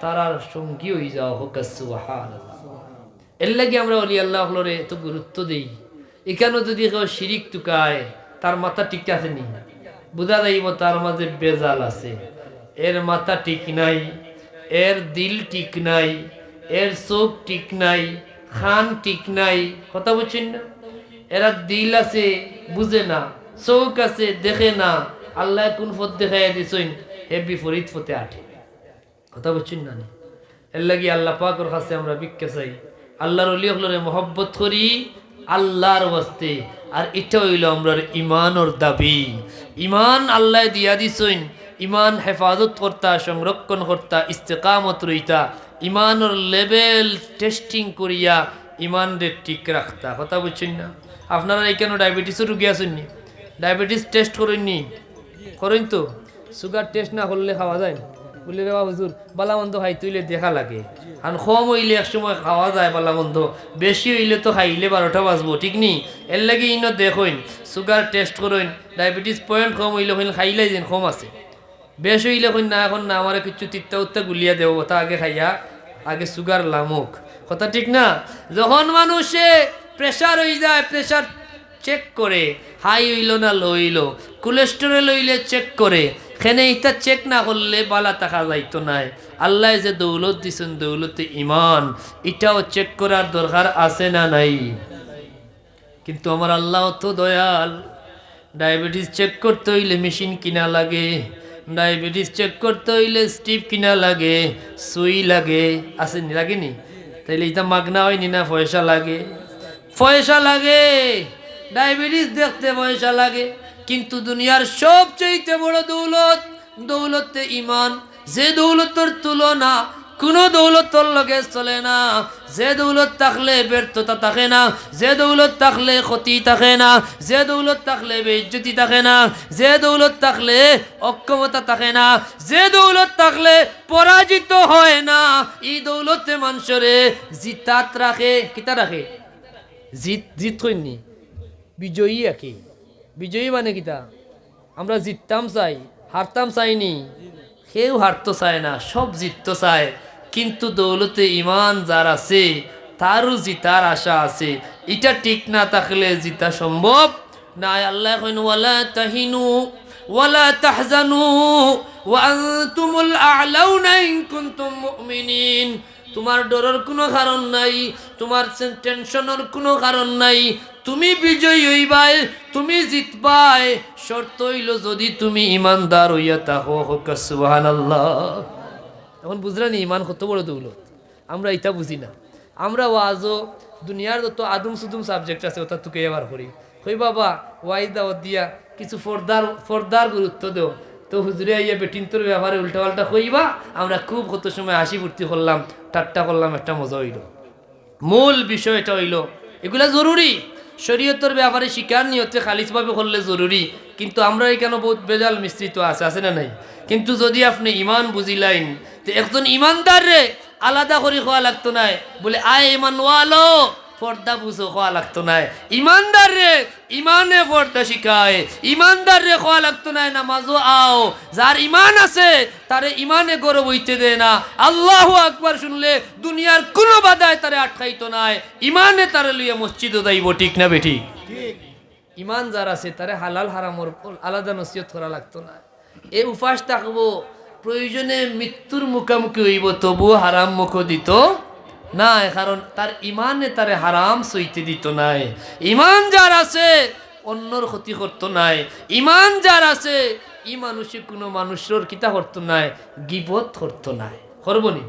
তারার সঙ্গী হই যাও। হোক সুবহানাল্লাহ। এর লাগি আমরা ওলি আল্লাহরে এত গুরুত্ব দেই। এখানে যদি কেউ শিরিক টুকায়, তার মাথা ঠিক আছে নি, বুঝা যাইব তার মাঝে বেজাল আছে, এর মাথা ঠিক নাই, এর দিল ঠিক নাই, এর চোখ ঠিক নাই, খান ঠিক নাই। কথা বুঝছেন না? এরা দিল আছে বুঝে না, চোখ আছে দেখে না, আল্লাহ কোন পথ দেখাইয়া দিছেন হে বিপরীত পথে আঠে। কথা বুঝছেন না? এর লাগি আল্লাহ পাকের কাছে আমরা ভিক্ষা চাই, আল্লাহর ওলি হলরে মহব্বত করি আল্লাহর ওয়াস্তে। আর এটা হইল আমরার ইমানর দাবি। ইমান আল্লাহ দিয়া দিছেন, ইমান হেফাজত করতা, সংরক্ষণ করতা, ইস্তেকামত রইতা, ইমানর লেভেল টেস্টিং করিয়া ইমান রে ঠিক রাখতা। কথা বুঝছেন না? আপনারা এখানে ডায়াবেটিসের রুগী আছেন নি? ডায়াবেটিস টেস্ট করেননি? করেন তো? সুগার টেস্ট না করলে খাওয়া যায় না? বলে রে বাবা হুজুর বালামন্দ খাই তুইলে দেখা লাগে, আর কম হইলে এক সময় খাওয়া যায় বালামন্দ, বেশি হইলে তো খাইলে 12টা বাজবো, ঠিক নি? এর লাগে ইনো দেখইন সুগার টেস্ট করেন, ডায়াবেটিস পয়েন্ট কম হইলে হইলে খাইলে যেন কম আছে, বেশি হইলে কইন না এখন না আমার কিছু তিত্তা উত্তা গুলিয়া দেবো, তা আগে খাইয়া আগে সুগার লামুক। কথা ঠিক না? যখন মানুষে প্রেশার হয়ে যায়, প্রেশার চেক করে, হাই হইল না লো হইল, কোলেস্টেরল হইলে চেক করে, খেনে এটা চেক না করলে বালা থাকা যাইতো নাই। আল্লাহ যে দৌলত দিছেন, দৌলতে ইমান, এটাও চেক করার দরকার আছে না নাই? কিন্তু আমার আল্লাহ তো দয়াল, ডায়াবেটিস চেক করতে হইলে মেশিন কিনা লাগে, ডায়াবেটিস চেক করতে হইলে স্টিপ কিনা লাগে, সুই লাগে, আসেনি? লাগেনি? তাইলে এটা মাগনা হয়নি না? পয়সা লাগে, পয়সা লাগে, ডায়াবেটিস দেখতে পয়সা লাগে। কিন্তু দুনিয়ার সবচেয়ে বড় দৌলত, দৌলতে ইমান, যে দৌলতের তুলনা কোনো দৌলতর লগে চলে না। যে দৌলত থাকলে ব্যর্থতা থাকে না, যে দৌলত থাকলে ক্ষতি থাকে না, যে দৌলত থাকলে বেইজ্জতি থাকে না, যে দৌলত থাকলে অক্ষমতা থাকে না, যে দৌলত থাকলে পরাজিত হয় না। এই দৌলতে মানুষরে জিতাত রাখে। কিতা রাখে? জিত হইনি, বিজয়ী আঁকে। বিজয়ী মানে কিতা? আমরা জিততাম চাই, হারতাম চাইনি। কেউ হারতো চায় না, সব জিততো চায়। কিন্তু দৌলতে ইমান যার আছে তারও জিতার আশা আছে। এটা ঠিক না থাকলে জিতা সম্ভব না। আল্লাহ কইন ওয়ালা তাহিনু ওয়ালা তাহজানু ওয়া আনতুমুল আ'লাউনা ইন কুনতুম মুমিনিন। তোমার ডরের কোনো কারণ নাই, তোমার টেনশনের কোনো কারণ নাই। তুমি বিজয়ী হইবাই, তুমি জিতবাই, শর্ত হইল যদি তুমি ইমানদার হইয়া থাকো। হোক সুবহানাল্লাহ। এখন বুঝলেন ইমান কত বড় দৌলত? আমরা এটা বুঝি না। আমরা ওয়াজও দুনিয়ার যত আদম সুদুম সাবজেক্ট আছে ওটা তোকে এবার করি, কই বাবা ওয়াইজ দাওয়াত দিয়া কিছু ফর্দার গুরুত্ব দেও। তো হুজুরে আইয়া বেটিন তোর ব্যাপারে উল্টা পাল্টা কইবা, আমরা খুব কত সময় হাসি ফুর্তি করলাম, ঠাট্টা করলাম, একটা মজা হইল। মূল বিষয়টা হইল এগুলা জরুরি, শরীয়তের ব্যাপারে শিকার নিয়তে খালিজভাবে করলে জরুরি, কিন্তু আমরা এখানে বহুত বেজাল মিশ্রিত আছে না নাই? কিন্তু যদি আপনি ইমান বুঝিলাইন, তো একজন ইমানদার রে আলাদা করে খাওয়া লাগতো নাই, বলে আয় ইমান ওয়ালো পর্দা বুঝো খাওয়া লাগতো নাই। ইমানদার রে ইমানে পর্দা শিখায়, ইমানদার রে খাওয়া লাগতো নাই নামাজও আও। যার ইমান আছে তারে ইমানে গৌরব হইতে দেয় না। আল্লাহু আকবার শুনলে দুনিয়ার কোনো বাধায় তারে আটকাইতো নাই, ইমানে তারে লইয়া মসজিদও যাইব। ঠিক না বেঠিক? ইমান যার আছে তারে হালাল হারামর আলাদা নসিহত করা লাগতো না। এই উপাস থাকবো, প্রয়োজনে মৃত্যুর মুখোমুখি হইব, তবুও হারাম মুখ দিত নাই, কারণ তার ইমানে তারে হারাম সইতে দিত নাই। ইমান যার আছে অন্যর ক্ষতি করতো নাই। ইমান যার আছে ই মানুষে কোনো মানুষের কিতা করতো নাই, গিবত করতো নাই। করবনি?